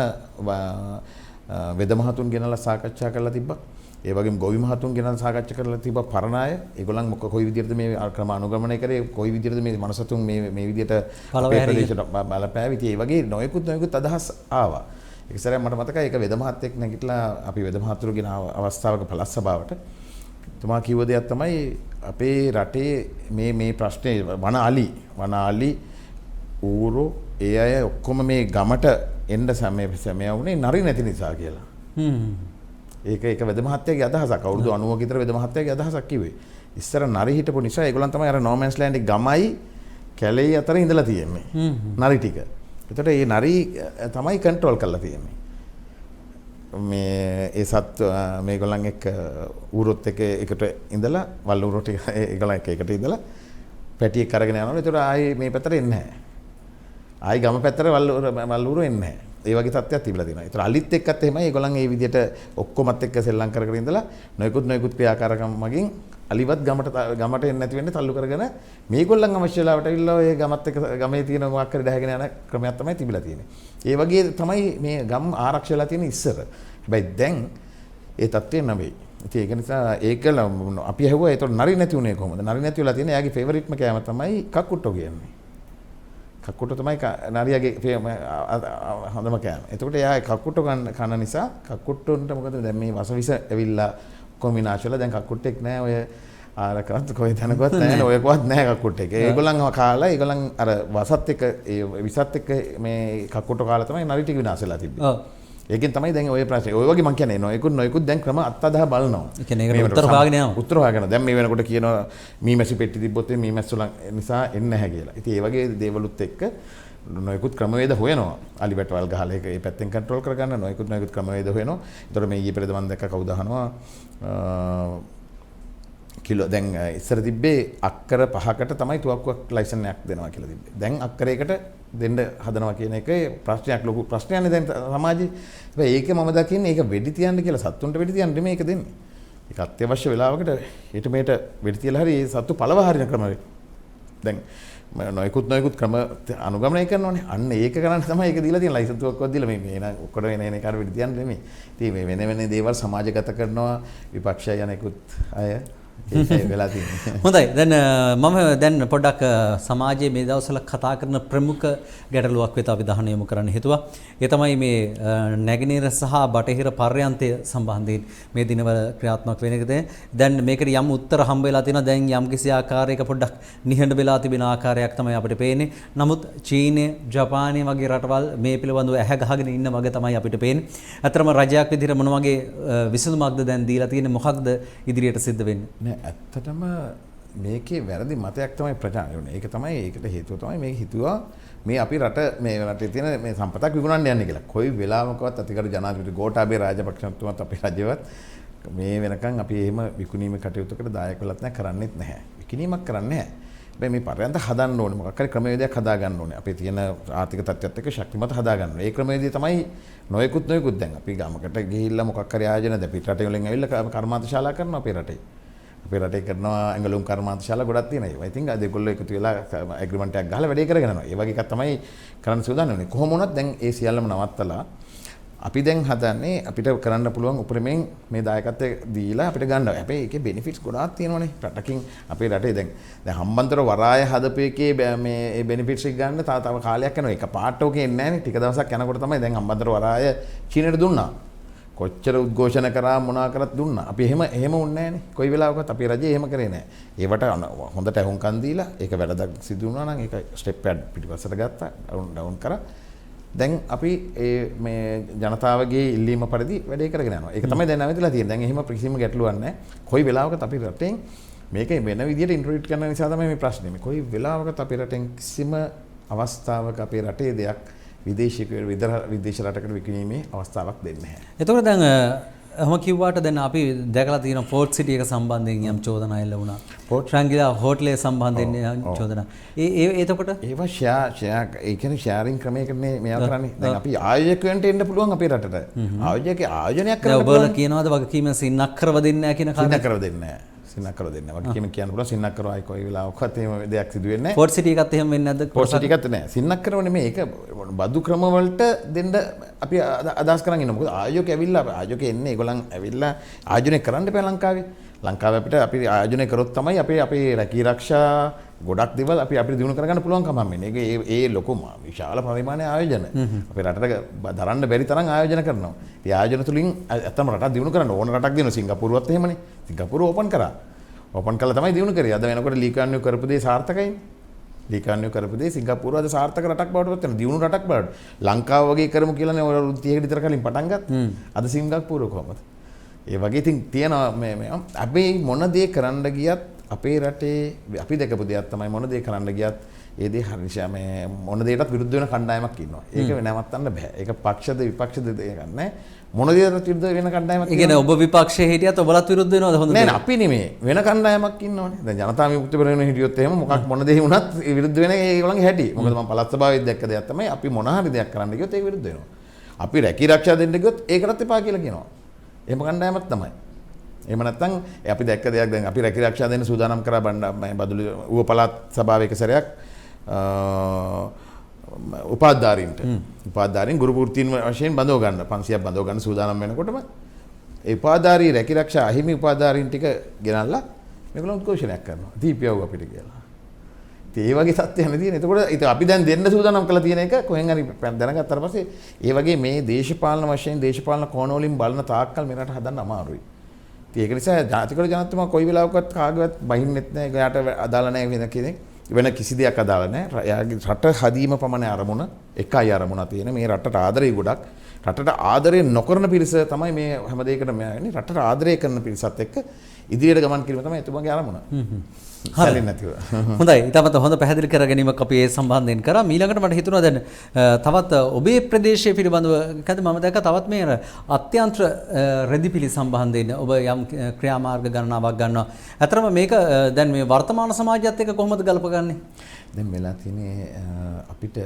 Speaker 2: වෙද මහතුන් ගෙනලා සාකච්ඡා කරලා තිබ්බා. ඒ වගේම ගොවි මහතුන් ගෙනලා සාකච්ඡා කරලා තිබ්බා පරණ අය. ඒගොල්ලන් කොයි විදිහටද මේ ක්‍රම අනුගමනය කරේ කොයි විදිහටද මේ මනසතුන් මේ විදිහට අපේ ප්‍රදේශයට බලපෑවි. ඒ වගේ නොයෙකුත් අදහස් ආවා. ඒක සරයක් මට මතකයි ඒක වෙද මහත්තයෙක් නැගිටලා අපි වෙද මහතුරුගෙන අවස්ථාවක පළස් සභාවට තුමා කිව්ව දෙයක් තමයි අපේ රටේ මේ ප්‍රශ්නේ වන අලි ඌරෝ ඒ අය ඔක්කොම මේ ගමට එන්න සමය වුණේ නරි නැති නිසා කියලා. ඒක වෙද මහත්තයාගේ අදහසක්. අවුරුදු 90 ක විතර වෙද මහත්තයාගේ අදහසක් කිව්වේ. ඉස්සර නරි හිටපු නිසා ඒගොල්ලන් තමයි අර නෝමන්ස් ලෑන්ඩ් ගමයි කැලේ අතර ඉඳලා තියෙන්නේ. නරි ටික. එතකොට මේ නරි තමයි කන්ට්‍රෝල් කරලා තියෙන්නේ. මේ ඒ සත් මේගොල්ලන් එක්ක ඌරොත් එක්ක එකට ඉඳලා වල් ඌරෝ ටික ඒගොල්ලන් එකට ඉඳලා පැටියෙක් අරගෙන යනවා. එතකොට ආයේ මේ පැත්තට එන්නේ නැහැ. ආයි ගම පැත්තට වල් ඌරෝ එන්නේ නැහැ. ඒ වගේ තත්ත්වයක් තිබිලා තියෙනවා. ඒතර අලිත් එක්කත් එහෙමයි. ඒගොල්ලන් මේ විදිහට ඔක්කොමත් එක්ක සෙල්ලම් කර ඉඳලා නොයෙකුත් ක්‍රියාකාරකම් මගින් අලිවත් ගමට එන්නේ නැති වෙන්නේ තල්ලු කරගෙන මේගොල්ලන් අවශ්‍ය වෙලාවට ඇවිල්ලා ඔය ගමත් එක්ක ගමේ තියෙන මොකක් හරි දැහැගෙන යන ක්‍රමයක් තමයි තිබිලා තියෙන්නේ. ඒ වගේ තමයි මේ ගම් ආරක්ෂාලා තියෙන ඉස්සර. හැබැයි දැන් ඒ තත්ත්වය නෙවෙයි. ඉතින් ඒක නිසා ඒකල අපි ඇහුවා ඒතකොට නරි නැති උනේ කොහොමද? නරි නැති වෙලා තියෙන එයාගේ ෆේවරිට්ම කෑම තමයි කක්කුට්ටෝ කියන්නේ. කක්කුට්ටෝ තමයි නරියාගේ හොඳම කෑම. එතකොට එයා කක්කුට්ටෝ කන නිසා කක්කුට්ටොන්ට මොකද දැන් මේ වසවිස ඇවිල්ලා කොමිනාශල දැන් කක්කුට්ටෙක් නෑ ඔය ආරකවත් කොයි තැනකවත් නෑ ඔයකවත් නෑ කක්කුට්ටෙක්. ඒගොල්ලන් කාලා ඒගොල්ලන් අර වසත් එක්ක ඒ විසත් එක්ක මේ කක්කුට්ටෝ කාලා තමයි නරි ටික විනාශ වෙලා තිබ්බේ. ඒකෙන් තමයි දැන් ඔය ප්‍රශ්නේ. ඔය වගේ මං කියන්නේ නොයෙකුත් දැන් ක්‍රම අත්අදා බලනවා.
Speaker 1: ඒ කියන්නේ ඒකට උත්තර හොයාගෙන යනවා.
Speaker 2: උත්තර හොයාගෙන. දැන් මේ වෙනකොට කියනවා මීමැසි පෙට්ටි තිබ්බොත් මීමැස්සු නිසා එන්නේ නැහැ කියලා. ඉතින් ඒ වගේ දේවලුත් එක්ක නොයෙකුත් ක්‍රමවේද හොයනවා. අලි වැටවල් ගහලා ඒක ඒ පැත්තෙන් කන්ට්‍රෝල් කරගන්න නොයෙකුත් ක්‍රමවේද හොයනවා. ඒතකොට මේ ඊයේ පෙරේද මම දැක්ක කවුද අහනවා කිලෝ දැන් ඉස්සර තිබ්බේ අක්කර 5කට තමයි තුවක්කුවක් ලයිසන් එකක් දෙනවා කියලා තිබ්බේ. දැන් අක්කරයකට දෙන්න හදනවා කියන එක ප්‍රශ්නයක් ලොකු ප්‍රශ්නයක්නේ දැන් සමාජයේ. හැබැයි ඒක මම දකින්නේ ඒක වෙඩි තියන්න කියලා සත්තුන්ට වෙඩි තියන්න නෙමෙයි ඒක දෙන්නේ. ඒක අත්‍යවශ්‍ය වෙලාවකට ඊට මේට වෙඩි තියලා හරි ඒ සත්තු පළව හරින ක්‍රමවල. දැන් නොයෙකුත් ක්‍රම අනුගමනය කරනවානේ. අන්න ඒක කරන්න තමයි ඒක දීලා තියෙන ලයිසන් තුවක්කුවක් දීලා මේ එන ඔක්කොට එන කාර වෙඩි තියන්න නෙමෙයි. ඉතින් මේ වෙන දේවල් සමාජගත කරනවා විපක්ෂය යනෙකුත් අය වෙලා තියෙනවා.
Speaker 1: හොඳයි. දැන් මම දැන් පොඩ්ඩක් සමාජයේ මේ දවස්වල කතා කරන ප්‍රමුඛ ගැටලුවක් වෙත අවධානය යොමු කරන්න හිතුවා. ඒ තමයි මේ නැගෙනහිර සහ බටහිර පර්යන්තය සම්බන්ධයෙන් මේ දිනවල ක්‍රියාත්මක වෙන එකද. දැන් මේකට යම් උත්තර හම්බ වෙලා තියෙනවා. දැන් යම් කිසි ආකාරයක පොඩ්ඩක් නිහඬ වෙලා තිබෙන ආකාරයක් තමයි අපිට පේන්නේ. නමුත් චීනය, ජපානය වගේ රටවල් මේ පිළිබඳව ඇහැ ගහගෙන ඉන්න වගේ තමයි අපිට පේන්නේ. අතරම රජයක් විදිහට මොන වගේ විසඳුමක්ද දැන් දීලා තියෙන්නේ? මොකක්ද ඉදිරියට සිද්ධ වෙන්නේ?
Speaker 2: ඇත්තටම මේකේ වැරදි මතයක් තමයි ප්‍රචාරණය වුණේ. ඒක තමයි ඒකට හේතුව තමයි මේක හිතුවා මේ අපි රට මේ රටේ තියෙන මේ සම්පතක් විකුණන්න යන්නේ කියලා. කොයි වෙලාවකවත් අතිගරු ජනාධිපති ගෝඨාභය රාජපක්ෂතුමාත් අපේ රජවත් මේ වෙනකන් අපි එහෙම විකුණීමේ කටයුතුකට දායක වෙලත් නැහැ, කරන්නෙත් නැහැ. විකිණීමක් කරන්නේ නැහැ. හැබැයි මේ පරයන්ත හදන්න ඕනේ. මොකක් හරි ක්‍රමවේදයක් හදා ගන්න ඕනේ. අපේ තියෙන ආර්ථික තත්ත්වයත් එක්ක ශක්තිමත් හදා ගන්න ඕනේ. ඒ ක්‍රමවේදය තමයි නොයෙකුත් දැන් අපි ගමකට ගිහිල්ලා මොකක් හරි ආයෝජන දැන් පිට රටේ වලින් ඇවිල්ලා කර්මාන්තශාලා කරනවා අපේ රටේ. අපේ රටේ කරනවා ඇඟලුම් කර්මාන්තශාලා ගොඩක් තියෙනවා. ඒවා ඉතින් අද ඒගොල්ලෝ එකතු වෙලා ඇග්‍රීමන්ට් එකක් ගහලා වැඩේ කරගෙන යනවා. ඒ වගේ එකක් තමයි කරන්න සූදානම් වෙන්නේ. කොහොම වුණත් දැන් ඒ සියල්ලම නවත්තලා අපි දැන් හදන්නේ අපිට කරන්න පුළුවන් උපරිමයෙන් මේ දායකත්වය දීලා අපිට ගන්නවා. හැබැයි ඒකේ බෙනිෆිට්ස් ගොඩාක් තියෙනවානේ. රටකින් අපේ රටේ දැන් හම්බන්තොට වරාය හදපු එකේ මේ ඒ බෙනිෆිට්ස් එක ගන්න තව කාලයක් යනවා. එක පාට ඕකේ එන්නේ නැහනේ. ටික දවසක් යනකොට තමයි දැන් හම්බන්තොට වරාය චීනට දුන්නා. කොච්චර උද්ඝෝෂණ කරා මොනවා කරත් දුන්නා. අපි එහෙම වුණේ නැහනේ. කොයි වෙලාවකත් අපේ රජය එහෙම කරේ නැහැ. ඒවට හොඳට අහුම්කම් දීලා ඒක වැරදක් සිදු වුණා නම් ඒක ස්ටෙප් පැඩ් පිටිපස්සට ගත්තා. ඩවුන් කරා. දැන් අපි මේ ජනතාවගේ ඉල්ලීම පරිදි වැඩේ කරගෙන යනවා. ඒක තමයි දැන් නැවතිලා තියෙන්නේ. දැන් එහෙම කිසිම ගැටලුවක් නැහැ. කොයි වෙලාවකත් අපි රටෙන් මේක වෙන විදියට ඉන්ට්‍රොඩියුට් කරන නිසා තමයි මේ ප්‍රශ්නේ. මේ කොයි වෙලාවකත් අපේ රටෙන් කිසිම අවස්ථාවක අපේ රටේ දෙයක් විදේශිකයෝ විදේශ රටකට විකිණීමේ අවස්ථාවක් දෙන්නේ නැහැ.
Speaker 1: එතකොට දැන් එහෙම කිව්වාට දැන් අපි දැකලා තියෙන පෝර්ට් සිටි එක සම්බන්ධයෙන් යම් චෝදනා එල්ල වුණා. පෝර්ට් ශ්‍රාංගිලා හෝටලේ සම්බන්ධයෙන් චෝදනා. එතකොට
Speaker 2: ඒවා ෂෙයා ඒ කියන්නේ ෂෙයාරින් ක්‍රමයකනේ මෙයා කරන්නේ. දැන් අපි ආයෝජකයන්ට එන්න පුළුවන් අපේ රටට. ආයෝජනයක් කරන්න
Speaker 1: පුළුවන්. ඔබලා කියනවාද වගකීම සින්නක්කරව දෙන්නේ නැහැ කියන කාරණා?
Speaker 2: සින්නක්කරව දෙන්නේ නැහැ. සින්නක්කරව දෙන්නේ නැහැ. වගකීම කියන්න පුළුවන් සින්නක්කරව ආයි කොයි වෙලාවකත් එහෙම දෙයක් සිදු වෙන්නේ නැහැ.
Speaker 1: පෝර්ට් සිටි එකත් එහෙම වෙන්නේ නැද්ද?
Speaker 2: පෝර්ට් සිටි එකත් නැහැ. සින්නක්කරව නෙමෙයි ඒක බදු ක්‍රම වලට දෙන්න අපි අදහස් කරන් ඉන්නවා. මොකද ආයෝජක ඇවිල්ලා ආයෝජක එන්නේ ඒගොල්ලන් ඇවිල්ලා ආයෝජනය කරන්න බෑ ලංකාවේ. ලංකාවේ අපිට අපි ආයෝජනය කරොත් තමයි අපේ රැකී ආරක්ෂා ගොඩක් දේවල් අපිට දිනු කරගන්න පුළුවන්කම හම්බෙන්නේ. ඒ ලොකු විශාල පරිමාණයේ ආයෝජන. අපේ රටට දරන්න බැරි තරම් ආයෝජන කරනවා. ඒ ආයෝජන තුලින් ඇත්තම රටක් දිනු කරන්න ඕන රටක් දිනනවා. සිංගප්පූරුවත් එහෙමනේ. සිංගප්පූරුව ඕපන් කරා. ඕපන් කළා තමයි දිනු කරේ. අද වෙනකොට ලී කුවන් යු කරපු දේ සාර්ථකයිනේ. ලී කුවන් යු කරපු දේ සිංගප්පූරුව අද සාර්ථක රටක් බවට පත් වෙනවා. දිනු රටක් බවට. ලංකාව වගේ කරමු කියලානේ ඔය 30කට විතර කලින් පටන් ගත්තා. අද සිංගප්පූරුව කොහමද? ඒ වගේ ඉතින් තියෙනවා මේ අපි මොන දේ කරන්න ගියත් අපේ රටේ අපි දැකපු දෙයක් තමයි මොන දේ කරන්න ගියත් ඒ දේ හරියට මේ මොන දේටත් විරුද්ධ වෙන කණ්ඩායමක් ඉන්නවා. ඒක නවත්තන්න බෑ. ඒක පක්ෂද විපක්ෂද දෙයක් නැහැ. මොන දේටත් විරුද්ධ වෙන කණ්ඩායමක් ඉන්නවා. ඒ කියන්නේ
Speaker 1: ඔබ විපක්ෂයේ හිටියත් ඔබලත් විරුද්ධ වෙනවද හොඳද?
Speaker 2: නෑ අපි නෙමෙයි. වෙන කණ්ඩායමක් ඉන්නවනේ. දැන් ජනතා විමුක්ති පෙරමුණ හිටියොත් එහෙම මොකක් මොන දේ වුණත් විරුද්ධ වෙන ඒගොල්ලන්ගේ හැටි. මොකද මම පළාත් සභාවෙත් දැක්ක දෙයක් තමයි අපි මොන හරි දෙයක් කරන්න ගියොත් ඒක විරුද්ධ වෙනවා. අපි රැකී ආරක්ෂා දෙන්න ගියොත් ඒකටත් එපා කියලා කියනවා. එහෙම කණ්ඩායමක් තමයි. එහෙම නැත්නම් අපි දැක්ක දෙයක් දැන් අපි රැකී ආරක්ෂා දෙන්න සූදානම් කරා බදුළු ඌව පළාත් සභාවේ එක සැරයක් උපාධාරීන් ගුරු වෘත්තීන් වශයෙන් බඳව ගන්න 500ක් බඳව ගන්න සූදානම් වෙනකොටම ඒ උපාධාරී රැකී ආරක්ෂා අහිමි උපාධාරීන් ටික ගෙනල්ලා මේගොල්ලෝ උද්ඝෝෂණයක් කරනවා. දීපියව අපිට කියලා. ඉතින් ඒ වගේ සත්‍යයක් නෙදින. එතකොට අපි දැන් දෙන්න සූදානම් කරලා තියෙන එක කොහෙන් හරි දැනගත්තාට පස්සේ ඒ වගේ මේ දේශපාලන වශයෙන් දේශපාලන කෝණ වලින් බලන තාක්කල් මේ රට හදන්න අමාරුයි. ඒක නිසා ජාතික ජනතුමා කොයි වෙලාවකවත් කාගවත් බහින්නෙත් නැහැ. එයාට අදාළ නැහැ වෙන කිසි දෙයක් අදාළ නැහැ. එයාගේ රට හදීම පමණයි අරමුණ. එකයි අරමුණ තියෙන. මේ රටට ආදරේ ගොඩක්. රටට ආදරේ නොකරන පිරිස තමයි මේ හැම දෙයකටම යන්නේ. රටට ආදරේ කරන පිරිසත් එක්ක ඉදිරියට ගමන් කිරීම තමයි එතුමාගේ අරමුණ. හරි නැතිව.
Speaker 1: හොඳයි. ඊටමත් හොඳ පැහැදිලි කර ගැනීමක් අපි ඒ සම්බන්ධයෙන් කරා. ඊළඟට මට හිතුණා දැන් තවත් ඔබේ ප්‍රදේශයේ පිළිබඳව කද මම දැක්ක තවත් මේ අත්‍යන්ත රෙදිපිලි සම්බන්ධයෙන් ඔබ යම් ක්‍රියාමාර්ග ගණනාවක් ගන්නවා. අතරම මේක දැන් මේ වර්තමාන සමාජයත් එක්ක කොහොමද ගලපගන්නේ?
Speaker 2: දැන් වෙලා තියෙන්නේ අපිට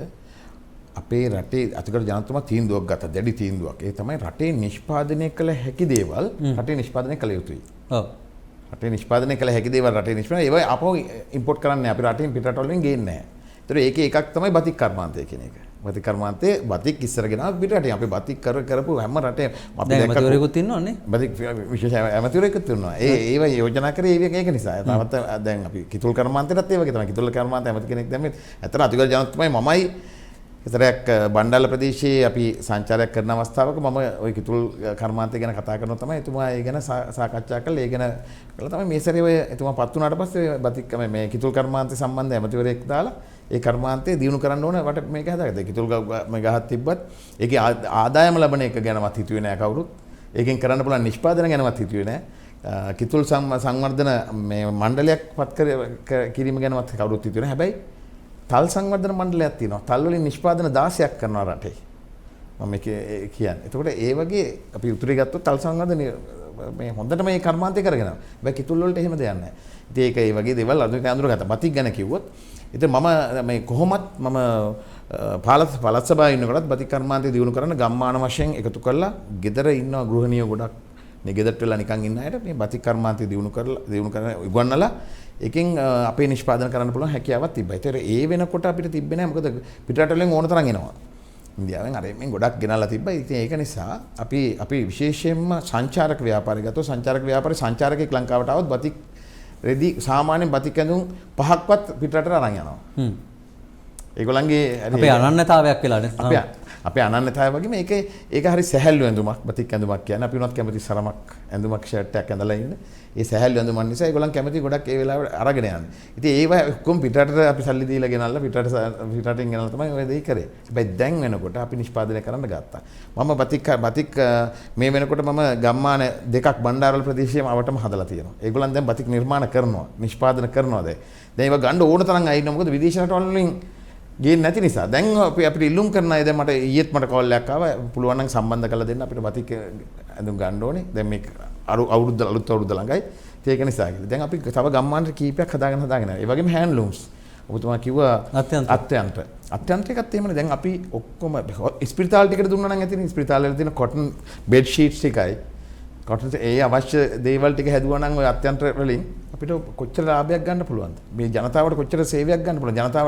Speaker 2: අපේ රටේ අතිගත ජනතුමා තීන්දුවක් ගත්තා. දැඩි තීන්දුවක්. ඒ තමයි රටේ නිෂ්පාදනය කළ හැකි දේවල් රටේ නිෂ්පාදනය කළ යුතුයි. ඔව්. රටේ නිෂ්පාදනය කළ හැකි දේවල් රටේ නිෂ්පාදනය ඒවා අපෝ ඉම්පෝට් කරන්නේ අපි රටින් පිටරට වලින් ගේන්නේ නැහැ. ඒතර ඒකේ එකක් තමයි බතික් කර්මාන්තය කියන එක. බතික් කර්මාන්තේ බතික් ඉස්සර ගෙනාව පිටරටින් අපි බතික් කරපු හැම රටේ අපි
Speaker 1: දැන් ඇමතිවරයෙකුත් ඉන්නවනේ.
Speaker 2: බතික් විශේෂ ඇමතිවරයෙකුත් ඉන්නවා. ඒව යෝජනා කරේ ඒක නිසා. තාමත් දැන් අපි කිතුල් කර්මාන්තයටත් ඒ වගේ තමයි. කිතුල් කර්මාන්තය ඇමති කෙනෙක් දැම්මේ. ඇත්තට අතිගත ජනතුමයි මමයි ඉතරයක් බණ්ඩාල ප්‍රදේශයේ අපි සංචාරයක් කරන අවස්ථාවක මම ওই කිතුල් කර්මාන්තය ගැන කතා කරනවා තමයි එතුමා ඒ ගැන සාකච්ඡා කළා. ඒ ගැන කළා තමයි මේ සැරේ ඔය එතුමා පත් වුණාට පස්සේ බතික් මේ කිතුල් කර්මාන්තය සම්බන්ධ ඇමතිවරයෙක් දාලා ඒ කර්මාන්තය දියුණු කරන්න ඕන වට මේක හදාගත්තා. කිතුල් මේ ගහක් තිබ්බත් ඒකේ ආදායම ලබන එක ගැනවත් හිතුවේ නෑ කවුරුත්. ඒකෙන් කරන්න පුළුවන් නිෂ්පාදන ගැනවත් හිතුවේ නෑ. කිතුල් සංවර්ධන මේ මණ්ඩලයක් පත් කිරීම ගැනවත් කවුරුත් හිතුවේ නෑ. හැබැයි තල් සංවර්ධන මණ්ඩලයක් තියෙනවා. තල් වලින් නිෂ්පාදන 16ක් කරනවා රටේ. මම කියන්නේ. එතකොට ඒ වගේ අපි උතුරේ ගත්තොත් තල් සංවර්ධන මේ හොඳට මේ කර්මාන්තය කරගෙන යනවා. හැබැයි කිතුල් වලට එහෙම දෙයක් නැහැ. ඉතින් ඒක ඒ වගේ දේවල් අඳුරගත්තා. බතික් ගැන කිව්වොත් ඉතින් මම මේ කොහොමත් මම පළාත් සභාවේ ඉන්නකොටත් බතික් කර්මාන්තය දියුණු කරන්න ගම්මාන වශයෙන් එකතු කරලා ගෙදර ඉන්න ගෘහණියෝ ගොඩක් මේ ගෙදරට වෙලා නිකන් ඉන්න අයට මේ බතික් කර්මාන්තය දියුණු කරලා ඉගවන්නලා එකෙන් අපේ නිෂ්පාදන කරන්න පුළුවන් හැකියාවක් තිබ්බා. ඒතර ඒ වෙනකොට අපිට තිබ්බේ නැහැ. මොකද පිටරට වලින් ඕන තරම් එනවා. ඉන්දියාවෙන් අර මේ ගොඩක් ගෙනල්ලා තිබ්බා. ඉතින් ඒක නිසා අපි විශේෂයෙන්ම සංචාරක ව්‍යාපාරය ගත්තොත් සංචාරක ව්‍යාපාරේ සංචාරකෙක් ලංකාවට ආවොත් බතික් රෙදි සාමාන්‍යයෙන් බතික් ඇඳුම් 5ක්වත් පිටරටට අරන් යනවා. ඒගොල්ලන්ගේ
Speaker 1: අපේ අනන්‍යතාවයක් වෙලා නේ.
Speaker 2: අපේ අනන්‍යතාවය වගේම ඒක හරි සැහැල්ලු ඇඳුමක් බතික් ඇඳුමක් කියන්නේ අපි උනත් කැමති සරමක් ඇඳුමක් ෂර්ට් එකක් ඇඳලා ඉන්න. ඒ සැහැල්ලු ඇඳුමක් නිසා ඒගොල්ලන් කැමති ගොඩක් ඒ වෙලාවට අරගෙන යන්නේ. ඉතින් ඒවා ඔක්කොම පිටරට අපි සල්ලි දීලා ගෙනල්ලා පිටරටින් ගෙනල්ලා තමයි ඔය දෙය කරේ. හැබැයි දැන් වෙනකොට අපි නිෂ්පාදනය කරන්න ගත්තා. මම බතික් මේ වෙනකොට මම ගම්මාන දෙකක් බණ්ඩාරවල ප්‍රදේශයේම අවටම හදලා තියෙනවා. ඒගොල්ලන් දැන් බතික් නිර්මාණ කරනවා, නිෂ්පාදනය කරනවා දැන්. දැන් ඒවා ගන්න ඕන තරම් අය ඉන්නවා. මොකද විදේශ රටවල් වලින් ගේන්නේ නැති නිසා. දැන් අපිට ඉල්ලුම් කරන අය දැන් මට ඊයේත් මට කෝල් එකක් ආවා. පුළුවන් නම් සම්බන්ධ කරලා දෙන්න අපිට බතික් ඇඳුම් ගන්න ඕනේ. දැන් මේ අලුත් අවුරුද්ද ළඟයි. ඒක නිසා කියලා. දැන් අපි තව ගම්මානට කීපයක් හදාගෙන යනවා. ඒ වගේම හෑන්ඩ්ලූම්ස්. ඔබතුමා කිව්වා අත්‍යන්ත එකත් එහෙමනේ. දැන් අපි ඔක්කොම ස්පිරිතාල ටිකට දුන්නා නම් ඇතිනේ. ස්පිරිතාල වල තියෙන කොටන් බෙඩ් ෂීට්ස් ටිකයි කොටන් ඒ අවශ්‍ය දේවල් ටික හැදුවා නම් ඔය අත්‍යන්ත වලින් අපිට කොච්චර ලාභයක් ගන්න පුළුවන්ද? මේ ජනතාවට කොච්චර සේවයක් ගන්න පුළුවන්ද? ජනතාව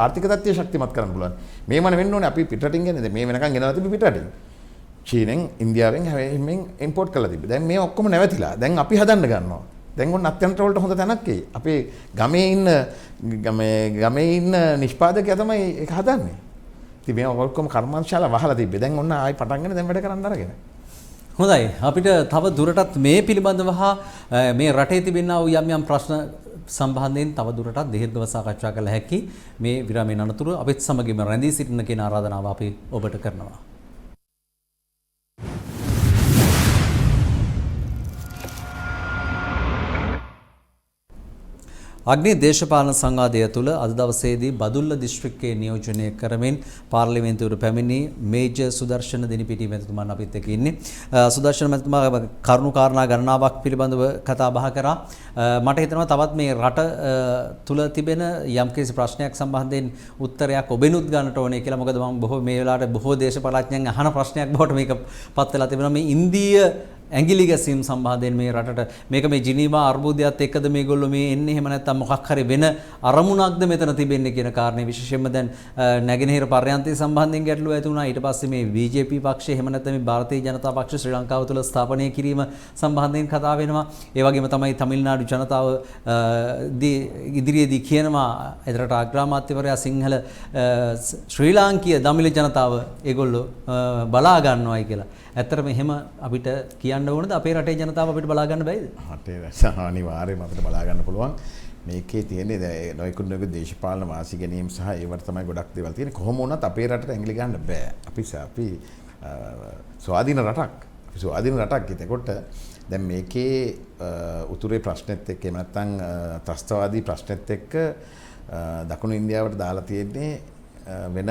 Speaker 2: ආර්ථික තත්ත්වය ශක්තිමත් කරන්න පුළුවන්. මේවන වෙන්න ඕනේ අපි පිටරටින් ගෙනද මේ වෙනකන් ගෙනලා තිබි පිටරටින්. චීනෙන් ඉන්දියාවෙන් හැමෙන් ඉම්පෝට් කරලා තිබ්බ. දැන් මේ ඔක්කොම නැවතිලා. දැන් අපි හදන්න ගන්නවා. දැන් ඔන්න අත්‍යන්ත වලට හොඳ තැනක් එයි. අපේ ගමේ ඉන්න නිෂ්පාදකයා තමයි ඒක හදන්නේ. ඉතින් මේ ඔක්කොම කර්මාන්තශාලා වහලා තිබ්බේ. දැන් ඔන්න ආයි පටන් ගන්න දැන් වැඩ කරන්න අරගෙන.
Speaker 1: හොඳයි අපිට තව දුරටත් මේ පිළිබඳව හා මේ රටේ තිබෙනා වූ යම් ප්‍රශ්න සම්බන්ධයෙන් තව දුරටත් දීර්ඝව සාකච්ඡා කළ හැකි මේ විරාමයෙන් අනතුරු අපිත් සමගින්ම රැඳී සිටින කියන ආරාධනාව අපි ඔබට කරනවා. අග්නි දේශපාලන සංවාදය තුළ අද දවසේදී බදුල්ල දිස්ත්‍රික්කයේ නියෝජනය කරමින් පාර්ලිමේන්තුවට පැමිණි මේජර් සුදර්ශන දිනිපිටිය මැතිතුමන් අපිත් එක්ක ඉන්නේ. සුදර්ශන මැතිතුමා කරුණු කාරණා ගණනාවක් පිළිබඳව කතා බහ කරා. මට හිතෙනවා තවත් මේ රට තුළ තිබෙන යම්කිසි ප්‍රශ්නයක් සම්බන්ධයෙන් උත්තරයක් ඔබෙනුත් ගන්නට ඕනේ කියලා. මොකද මම බොහෝ මේ වෙලාවට බොහෝ දේශපාලඥයන් අහන ප්‍රශ්නයක් බවට මේක පත් වෙලා තිබෙනවා. මේ ඉන්දීය ඇඟිලි ගැසීම් සම්බන්ධයෙන් මේ රටට මේක මේ ජිනීවා අර්බුදයත් එක්කද මේගොල්ලෝ මේ එන්නේ එහෙම නැත්නම් මොකක් හරි වෙන අරමුණක්ද මෙතන තිබෙන්නේ කියන කාරණේ විශේෂයෙන්ම දැන් නැගෙනහිර පර්යන්තය සම්බන්ධයෙන් ගැටලුව ඇති වුණා. ඊට පස්සේ මේ BJP පක්ෂය එහෙම නැත්නම් මේ භාරතීය ජනතා පක්ෂ ශ්‍රී ලංකාව තුළ ස්ථාපනය කිරීම සම්බන්ධයෙන් කතා වෙනවා. ඒ වගේම තමයි තමිල්නාඩු ජනතාව ඉදිරියේදී කියනවා එතරට අග්‍රාමාත්‍යවරයා සිංහල ශ්‍රී ලාංකීය දමිළ ජනතාව ඒගොල්ලෝ බලා ගන්නවායි කියලා. ඇත්තටම එහෙම අපිට කියන්න ඕනද අපේ රටේ ජනතාව අපිට බලා ගන්න බැයිද?
Speaker 2: රටේ අනිවාර්යයෙන්ම අපිට බලා ගන්න පුළුවන්. මේකේ තියෙන්නේ නොයෙකුත් දේශපාලන වාසි ගැනීම සහ ඒවට තමයි ගොඩක් දේවල් තියෙන්නේ. කොහොම වුණත් අපේ රටට ඇඟිලි ගන්න බෑ. අපි ස්වාධීන රටක්. අපි ස්වාධීන රටක්. ඒකට දැන් මේකේ උතුරේ ප්‍රශ්නෙත් එක්ක එහෙම නැත්නම් ත්‍රස්තවාදී ප්‍රශ්නෙත් එක්ක දකුණු ඉන්දියාවට දාලා තියෙන්නේ වෙන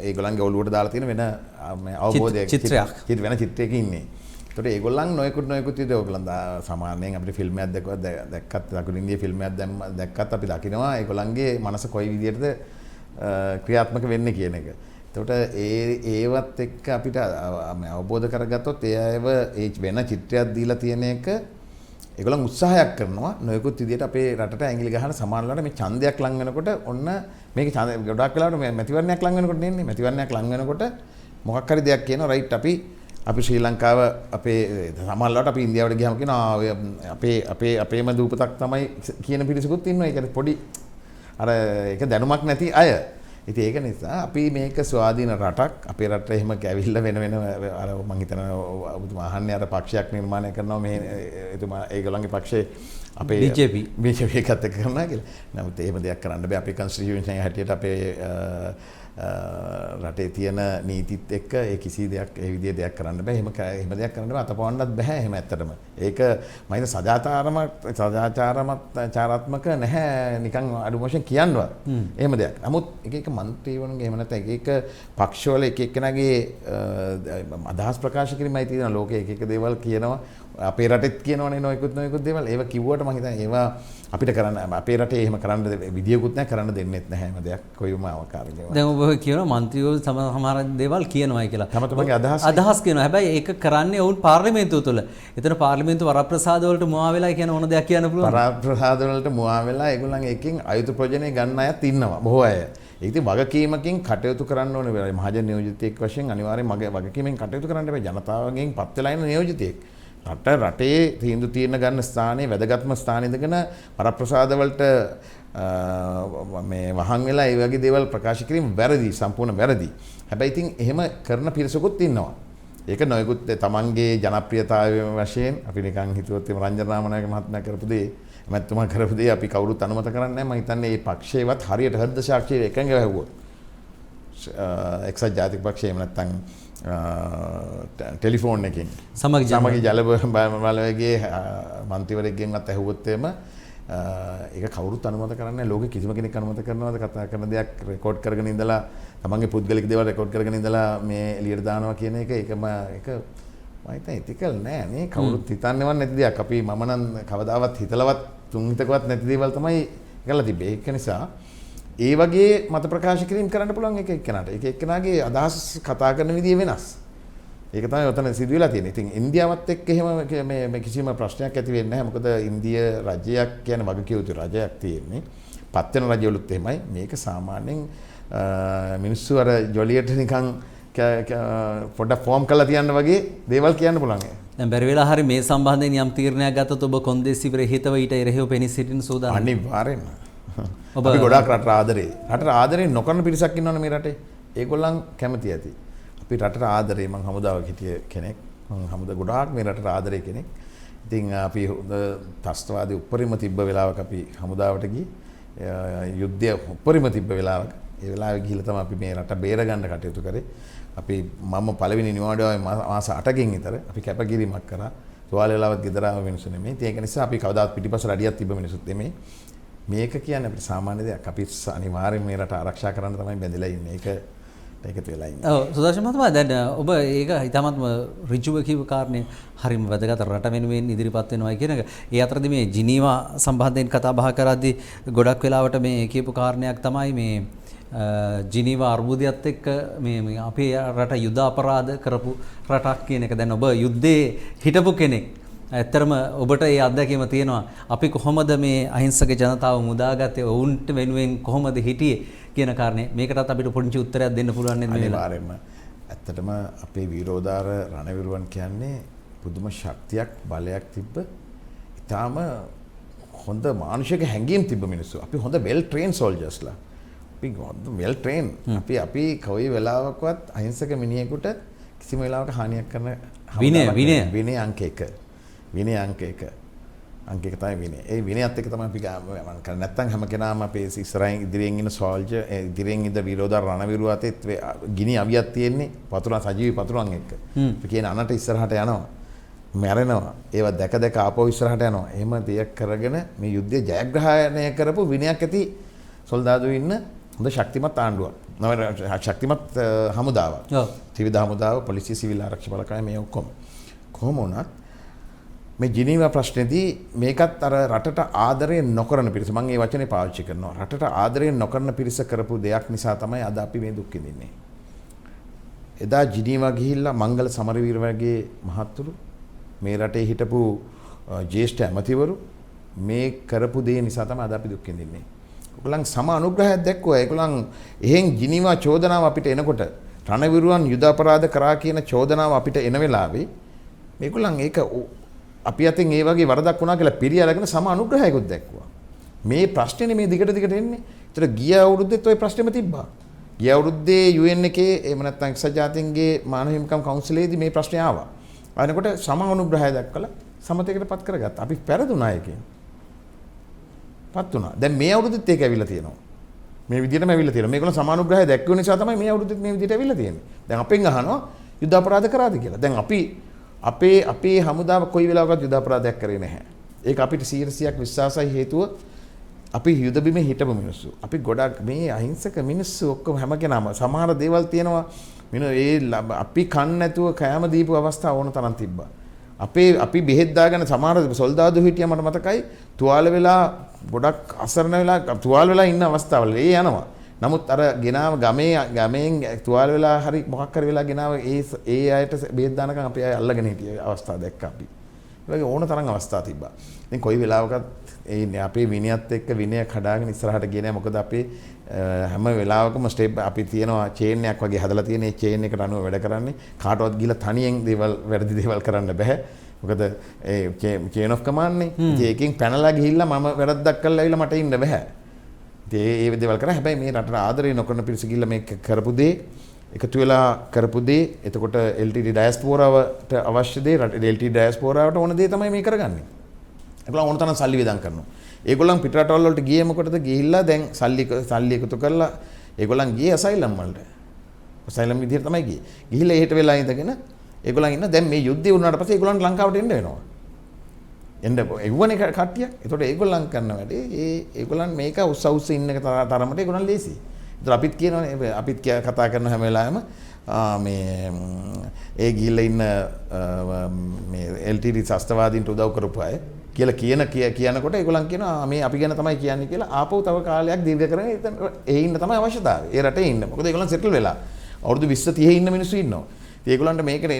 Speaker 2: ඒගොල්ලන්ගේ ඔළුවට දාලා තියෙන වෙන අවබෝධයක් චිත්‍රයක් වෙන චිත්‍රයක ඉන්නේ. ඒකට ඒගොල්ලන් නොයෙකුත් විදිහට ඕගොල්ලන් සාමාන්‍යයෙන් අපිට ෆිල්ම් එකක් දැක්කත් දකුණු ඉන්දියාවේ ෆිල්ම් එකක් දැක්කත් අපි දකිනවා ඒගොල්ලන්ගේ මනස කොයි විදිහටද ක්‍රියාත්මක වෙන්නේ කියන එක. ඒකට ඒවත් එක්ක අපිට අවබෝධ කරගත්තොත් ඒ අයව ඒ වෙන චිත්‍රයක් දීලා තියෙන එක ඒගොල්ලන් උත්සාහයක් කරනවා නොයෙකුත් විදිහට අපේ රටට ඇඟිලි ගහන සමානලට මේ ඡන්දයක් ලං වෙනකොට ඔන්න මේක ගොඩක් වෙලාවට මේ මැතිවරණයක් ලං වෙනකොට නෙන්නේ මැතිවරණයක් ලං වෙනකොට මොකක් හරි දෙයක් කියනවා රයිට් අපි ශ්‍රී ලංකාව අපේ සමානලට අපි ඉන්දියාවට ගියාම කියනවා අපේම දූපතක් තමයි කියන පිරිසකුත් ඉන්නවා. ඒ කියන්නේ පොඩි අර ඒක දැනුමක් නැති අය. ඉතින් ඒක නිසා අපි මේක ස්වාධීන රටක් අපේ රටට එහෙම කැවිල්ල වෙන අර මම හිතනවා ඔබතුමා අහන්නේ අර පක්ෂයක් නිර්මාණය කරනවා මේ එතුමා ඒගොල්ලන්ගේ පක්ෂයේ අපේ BJP එකත් එක්ක කරනවා කියලා. නමුත් එහෙම දෙයක් කරන්න බෑ. අපේ කන්ස්ටිටියුෂන් එක හැටියට අපේ රටේ තියෙන නීතිත් එක්ක ඒ කිසි දෙයක් ඒ විදිහේ දෙයක් කරන්න බෑ. එහෙම දෙයක් කරන්න බෑ. අතපවන්නත් බෑ එහෙම ඇත්තටම. ඒක මම හිත සදාචාරාත්මක නැහැ නිකන් අඩු වශයෙන් කියන්නවත්. එහෙම දෙයක්. නමුත් එක මන්ත්‍රීවරුන්ගේ එහෙම නැත්නම් එක පක්ෂවල එක එක්කෙනාගේ අදහස් ප්‍රකාශ කිරීමයි තියෙන ලෝකයේ එක දේවල් කියනවා. අපේ රටෙත් කියනවනේ නොයෙකුත් දේවල්. ඒව කිව්වට මම හිතන්නේ ඒවා අපිට කරන්න අපේ රටේ එහෙම කරන්න විදියකුත් නැහැ කරන්න දෙන්නෙත් නැහැ හැම දෙයක් කොයිම ආකාරයක.
Speaker 1: දැන් ඔබ කියනවා මන්ත්‍රීවරු සමහර දේවල් කියනවායි කියලා.
Speaker 2: තම තමන්ගේ
Speaker 1: අදහස් කියනවා. හැබැයි ඒක කරන්නේ වුන් පාර්ලිමේන්තුව තුළ. එතන පාර්ලිමේන්තු වරප්‍රසාද වලට මුවා වෙලා කියන ඕන දෙයක් කියන්න පුළුවන්.
Speaker 2: වරප්‍රසාද වලට මුවා වෙලා ඒගොල්ලන්ගේ එකකින් අයුතු ප්‍රයෝජනෙ ගන්න අයත් ඉන්නවා. බොහෝ අය. ඒක ඉතින් වගකීමකින් කටයුතු කරන්න ඕනේ වෙලාවයි. මහජන නියෝජිතයෙක් වශයෙන් අනිවාර්යෙන් මගේ වගකීමෙන් කටයුතු කරන්න බෑ. ජනතාවගෙන් පත් වෙලා ඉන්න නියෝජිතයෙක්. රටේ තීන්දුව తీරන ගන්න ස්ථානයේ වැදගත්ම ස්ථානයේ ඉඳගෙන වරප්‍රසාද වලට මේ වහන් වෙලා ඒ වගේ දේවල් ප්‍රකාශ කිරීම වැරදි, සම්පූර්ණ වැරදි. හැබැයි ඉතින් එහෙම කරන පිරිසකුත් ඉන්නවා. ඒක නොයෙකුත් තමන්ගේ ජනප්‍රියතාවය වශයෙන් අපි නිකන් හිතුවොත් එම රංජන රාමනායක මහත්මයා කරපු දේ, මැතිතුමා කරපු දේ අපි කවුරුත් අනුමත කරන්නේ නැහැ. මම හිතන්නේ මේ පක්ෂේවත් හරියට හෘද සාක්ෂිය එකඟ වැහුවොත් එක්සත් ජාතික පක්ෂය එහෙම නැත්නම් ටෙලිෆෝන් එකකින් සමගි ජල බලවේගයේ මන්ත්‍රීවරයෙක්ගෙන්වත් ඇහුවොත් එහෙම ඒක කවුරුත් අනුමත කරන්නේ නැහැ. ලෝකෙ කිසිම කෙනෙක් අනුමත කරනවද කතා කරන දෙයක් රෙකෝඩ් කරගෙන ඉඳලා තමන්ගේ පුද්ගලික දේවල් රෙකෝඩ් කරගෙන ඉඳලා මේ එළියට දානවා කියන එක ඒකම ඒක මම හිතන්නේ ඉතිකල් නෑ නේ. කවුරුත් හිතන්නේවත් නැති දෙයක්. අපි මම නම් කවදාවත් හිතලවත් තුන් හිතකවත් නැති දේවල් තමයි කරලා තිබ්බේ. ඒක නිසා ඒ වගේ මත ප්‍රකාශ කිරීම කරන්න පුළුවන් එක එක්කෙනාට. ඒක එක්කෙනාගේ අදහස් කතා කරන විදිය වෙනස්. ඒක තමයි ඔතන සිදුවෙලා තියෙන්නේ. ඉතින් ඉන්දියාවත් එක්ක එහෙම මේ කිසිම ප්‍රශ්නයක් ඇති වෙන්නේ නැහැ. මොකද ඉන්දිය රජයක් කියන්නේ වගකිය යුතු රජයක් තියෙන්නේ. පත් වෙන රජවලුත් එහෙමයි. මේක සාමාන්‍යයෙන් මිනිස්සු අර ජොලියට නිකන් පොඩ්ඩක් ෆෝම් කරලා තියන්න වගේ දේවල් කියන්න පුළුවන්.
Speaker 1: දැන් බැරි වෙලා හරි මේ සම්බන්ධයෙන් යම් තීරණයක් ගත්තොත් ඔබ කොන්දේසි විරහිතව ඊට එරෙහිව පෙනී සිටින සූදානම්.
Speaker 2: අනිවාර්යෙන්ම. අපි ගොඩාක් රටට ආදරේ. රටට ආදරේ නොකරන පිරිසක් ඉන්නවනේ මේ රටේ. ඒගොල්ලන් කැමති ඇති. අපි රටට ආදරේ මං හමුදාවක හිටිය කෙනෙක්. මං හමුදා ගොඩාක් මේ රටට ආදරේ කෙනෙක්. ඉතින් අපි ත්‍රස්තවාදී උඩරිම තිබ්බ වෙලාවක අපි හමුදාවට ගියේ. යුද්ධය උඩරිම තිබ්බ වෙලාවක. ඒ වෙලාවේ ගිහිල්ලා තමයි අපි මේ රට බේරගන්න කටයුතු කරේ. අපි මම පළවෙනි නිවාඩුවේ මාස 8කින් විතර අපි කැපකිරීමක් කරා. තුවාල වෙලාවත් ගෙදර ආව මිනිස්සු නෙමෙයි. ඒක නිසා අපි කවදාවත් පිටිපස්ස රඩියක් තිබ්බ මිනිස්සුත් නෙමෙයි. මේක කියන්නේ අපිට සාමාන්‍ය දෙයක්. අපි අනිවාර්යයෙන් මේ රට ආරක්ෂා කරන්න තමයි බැඳලා ඉන්නේ. ඒකත් වෙලා ඉන්නේ.
Speaker 1: ඔව් සුදර්ශන මහත්මයා දැන් ඔබ ඒක හිතමත්ම ඍජුව කිව්ව කාරණේ හරිම වැදගත්. රට වෙනුවෙන් ඉදිරිපත් වෙනවා කියන එක. ඒ අතරදී මේ ජිනීවා සම්බන්ධයෙන් කතා බහ කරද්දී ගොඩක් වෙලාවට මේ කියපු කාරණයක් තමයි මේ ජිනීවා අර්බුදයත් එක්ක මේ අපේ රට යුද අපරාධ කරපු රටක් කියන එක. දැන් ඔබ යුද්ධේ හිටපු කෙනෙක්. ඇත්තරම ඔබට ඒ අත්දැකීම තියෙනවා. අපි කොහොමද මේ අහිංසක ජනතාව මුදාගත්තේ, ඔවුන්ට වෙනුවෙන් කොහොමද හිටියේ කියන කාරණේ. මේකටත් අපිට පොඩි උත්තරයක් දෙන්න පුළුවන් නේද මේ වෙලාවේ?
Speaker 2: අනිවාර්යයෙන්ම. ඇත්තටම අපේ වීරෝදාර රණවිරුවන් කියන්නේ පුදුම ශක්තියක්, බලයක් තිබ්බ. ඊටාම හොඳ මානසික හැඟීම් තිබ්බ මිනිස්සු. අපි හොඳ වෙල් ට්‍රේන් සෝල්ජර්ස්ලා. අපි හොඳ වෙල් ට්‍රේන්. අපි කොයි වෙලාවකවත් අහිංසක මිනිහෙකුට කිසිම වෙලාවක හානියක් කරන විනය අංක 1. විනය අංක 1. අංක 1 තමයි විනය. ඒ විනයත් එක්ක තමයි අපි ගමන් කරන්නේ. නැත්තම් හැම කෙනාම අපේ ඉස්සරහින් ඉදිරියෙන් ඉන්න සෝල්ජර්, ඉදිරියෙන් ඉඳ විරෝධ රණවිරුව අතේ ගිනි අවියක් තියෙන්නේ පතුරන් සජීවී පතුරන් එක්ක. අපි කියන අනට ඉස්සරහට යනවා. මැරෙනවා. ඒවා දැක දැක ආපහු ඉස්සරහට යනවා. එහෙම දෙයක් කරගෙන මේ යුද්ධය ජයග්‍රහණය කරපු විනයක් ඇති සොල්දාදු ඉන්න හොඳ ශක්තිමත් ආණ්ඩුවක්. ශක්තිමත් හමුදාවක්. ඔව්. ත්‍රිවිධ හමුදාව, පොලිසිය, සිවිල් ආරක්ෂක බලකාය මේ ඔක්කොම. කොහොම වුණත් මේ ජිනීවා ප්‍රශ්නේදී මේකත් අර රටට ආදරය නොකරන පිරිස, මම මේ වචනේ පාවිච්චි කරනවා. රටට ආදරය නොකරන පිරිස කරපු දෙයක් නිසා තමයි අද අපි මේ දුක් විඳින්නේ. එදා ජිනීවා ගිහිල්ලා මංගල සමරවීර වගේ මහත්තුරු, මේ රටේ හිටපු ජ්‍යෙෂ්ඨ ඇමතිවරු මේ කරපු දේ නිසා තමයි අද අපි දුක් විඳින්නේ. ඒගොල්ලන් සම අනුග්‍රහයක් දැක්වුවා. ඒගොල්ලන් එහෙන් ජිනීවා චෝදනාව අපිට එනකොට, රණවිරුවන් යුද අපරාධ කරා කියන චෝදනාව අපිට එන වෙලාවේ මේගොල්ලන් ඒක අපි අතින් ඒ වගේ වරදක් වුණා කියලා පිළි අරගෙන සම අනුග්‍රහයකුත් දැක්වුවා. මේ ප්‍රශ්නේ මේ දිගට එන්නේ. ඒතර ගිය අවුරුද්දෙත් ওই ප්‍රශ්නේම තිබ්බා. ගිය අවුරුද්දේ UN එකේ එහෙම නැත්නම් එක්සත් ජාතීන්ගේ මානව හිමිකම් කවුන්සිලේදී මේ ප්‍රශ්නේ ආවා. ආනකොට සම අනුග්‍රහය දක්වලා සමතයකට පත් කරගත්තා. අපි පෙරදුනා එකෙන්. පත් වුණා. දැන් මේ අවුරුද්දෙත් ඒක ඇවිල්ලා තියෙනවා. මේ විදිහටම ඇවිල්ලා තියෙනවා. මේගොල්ලෝ සම අනුග්‍රහය දැක්වුව නිසා තමයි මේ අවුරුද්දෙත් මේ විදිහට ඇවිල්ලා තියෙන්නේ. දැන් අපෙන් අහනවා යුද්ධ අපරාධ කරාද කියලා. දැන් අපේ හමුදාව කොයි වෙලාවකවත් යුද අපරාධයක් කරේ නැහැ. ඒක අපිට 100%ක් විශ්වාසයි. හේතුව අපි යුද බිමේ හිටපු මිනිස්සු. අපි ගොඩක් මේ අහිංසක මිනිස්සු ඔක්කොම හැම කෙනාම සමහර දේවල් තියෙනවා. අපි කන්න නැතුව කෑම දීපු අවස්ථා ඕන තරම් තිබ්බා. අපි බෙහෙත් දාගෙන සමහර සොල්දාදු හිටියා මට මතකයි. තුවාල වෙලා ගොඩක් අසරණ වෙලා තුවාල වෙලා ඉන්න අවස්ථාවල ඒ යනවා. නමුත් අර ගෙනාව ගමෙන් තුවාල වෙලා හරි මොකක් හරි වෙලා ගෙනාව ඒ අයට බෙහෙත් දානකම් අපි අය අල්ලගෙන හිටිය අවස්ථා දැක්කා අපි. ඒ වගේ ඕන තරම් අවස්ථා තිබ්බා. ඉතින් කොයි වෙලාවකත් අපේ විනයත් එක්ක විනය කඩාගෙන ඉස්සරහට ගියේ නැහැ. මොකද අපේ හැම වෙලාවකම ස්ටෙප් අපි තියෙනවා චේන් එකක් වගේ හදලා තියෙන. ඒ චේන් එකට අනුව වැඩ කරන්නේ. කාටවත් ගිහලා තනියෙන් වැරදි දේවල් කරන්න බෑ. මොකද ඒ චේන් ඔෆ් කමාන්ඩ්නේ. ඒකෙන් පැනලා ගිහිල්ලා මම වැරද්දක් කළා ඇවිල්ලා මට ඉන්න බෑ. ඉතින් ඒ දේවල් කරා. හැබැයි මේ රටට ආදරේ නොකරන පිරිස ගිහිල්ලා මේක කරපු දේ එකතු වෙලා කරපු දේ එතකොට LTD ඩයස්පෝරාවට අවශ්‍ය දේ LTD ඩයස්පෝරාවට ඕන දේ තමයි මේ කරගන්නේ. ඒගොල්ලෝ ඕන තරම් සල්ලි වියදම් කරනවා. ඒගොල්ලන් පිට රටවල් වලට ගියේ මොකටද? ගිහිල්ලා දැන් සල්ලි එකතු කරලා ඒගොල්ලන් ගියේ අසයිලම් වලට. අසයිලම් විදිහට තමයි ගියේ. ගිහිල්ලා එහෙට වෙලා ඉඳගෙන ඒගොල්ලන් ඉන්න දැන් මේ යුද්ධය වුණාට පස්සේ ඒගොල්ලන්ට ලංකාවට එන්න වෙනවා. එන්න එව්වනේ කට්ටිය. ඒතකොට ඒගොල්ලන් කරන වැඩේ ඒගොල්ලන් මේක උස්ස ඉන්න තරමට ඒගොල්ලන් ලේසි. ඒතර අපිත් කියනවනේ අපිත් කතා කරන හැම වෙලාවෙම මේ ඒ ගිහිල්ලා ඉන්න මේ LTD ශස්ත්‍රවාදීන්ට උදව් කරපු අය කියලා කියනකොට ඒගොල්ලන් කියනවා මේ අපි ගැන තමයි කියන්නේ කියලා ආපහු තව කාලයක් දීර්ඝ කරගෙන ඒ ඉන්න තමයි අවශ්‍යතාවය. ඒ රටේ ඉන්න. මොකද ඒගොල්ලන් සෙටල් වෙලා අවුරුදු 20 30 ඉන්න මිනිස්සු ඉන්නවා. ඒගොල්ලන්ට මේකට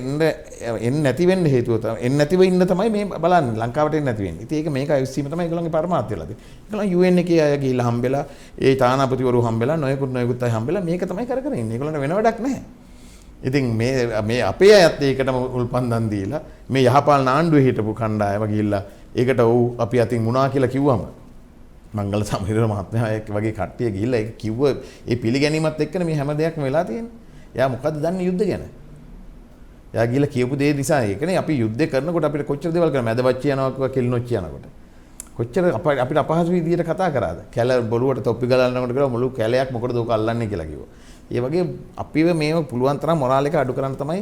Speaker 2: එන්න නැති වෙන්න හේතුව තමයි එන්න නැතිව ඉන්න තමයි මේ බලන්නේ ලංකාවට එන්න නැති වෙන්නේ. ඉතින් ඒක මේක අයිස්සීම තමයි ඒගොල්ලන්ගේ පරමාර්ථය වෙලා තියෙන්නේ. ඒගොල්ලන් UN එකේ අය ගිහිල්ලා හම්බෙලා ඒ තානාපතිවරු හම්බෙලා නොයෙකුත් අය හම්බෙලා මේක තමයි කර ඉන්නේ. ඒගොල්ලන්ට වෙන වැඩක් නැහැ. ඉතින් මේ අපේ අයත් ඒකටම උල්පන්දම් දීලා මේ යහපාලන ආණ්ඩුවේ හිටපු කණ්ඩායම ගිහිල්ලා ඒකට ඔව් අපි අතින් මුණා කියලා කිව්වම මංගල සමහිර මහත්මයා වගේ කට්ටිය ගිහිල්ලා ඒක කිව්ව ඒ පිළිගැනීමත් එක්කනේ මේ හැම දෙයක්ම වෙලා තියෙන්නේ. එයා මොකද්ද දන්නේ යුද්ධ ගැන? එයා ගිහිල්ලා කියපු දේ නිසා ඒකනේ අපි යුද්ධ කරනකොට අපිට කොච්චර දේවල් කරා මැදවච්ච යනවා කිව්වා කෙලිනොච්ච යනකොට. කොච්චර අපිට අපහසු විදියට කතා කරාද? කැල බොරුවට තොප්පි ගලනකොට කියලා මුළු කැලයක් මොකටද ඕක අල්ලන්නේ කියලා කිව්වා. ඒ වගේ අපිව මේව පුළුවන් තරම් මොරාල් එක අඩු කරන්න තමයි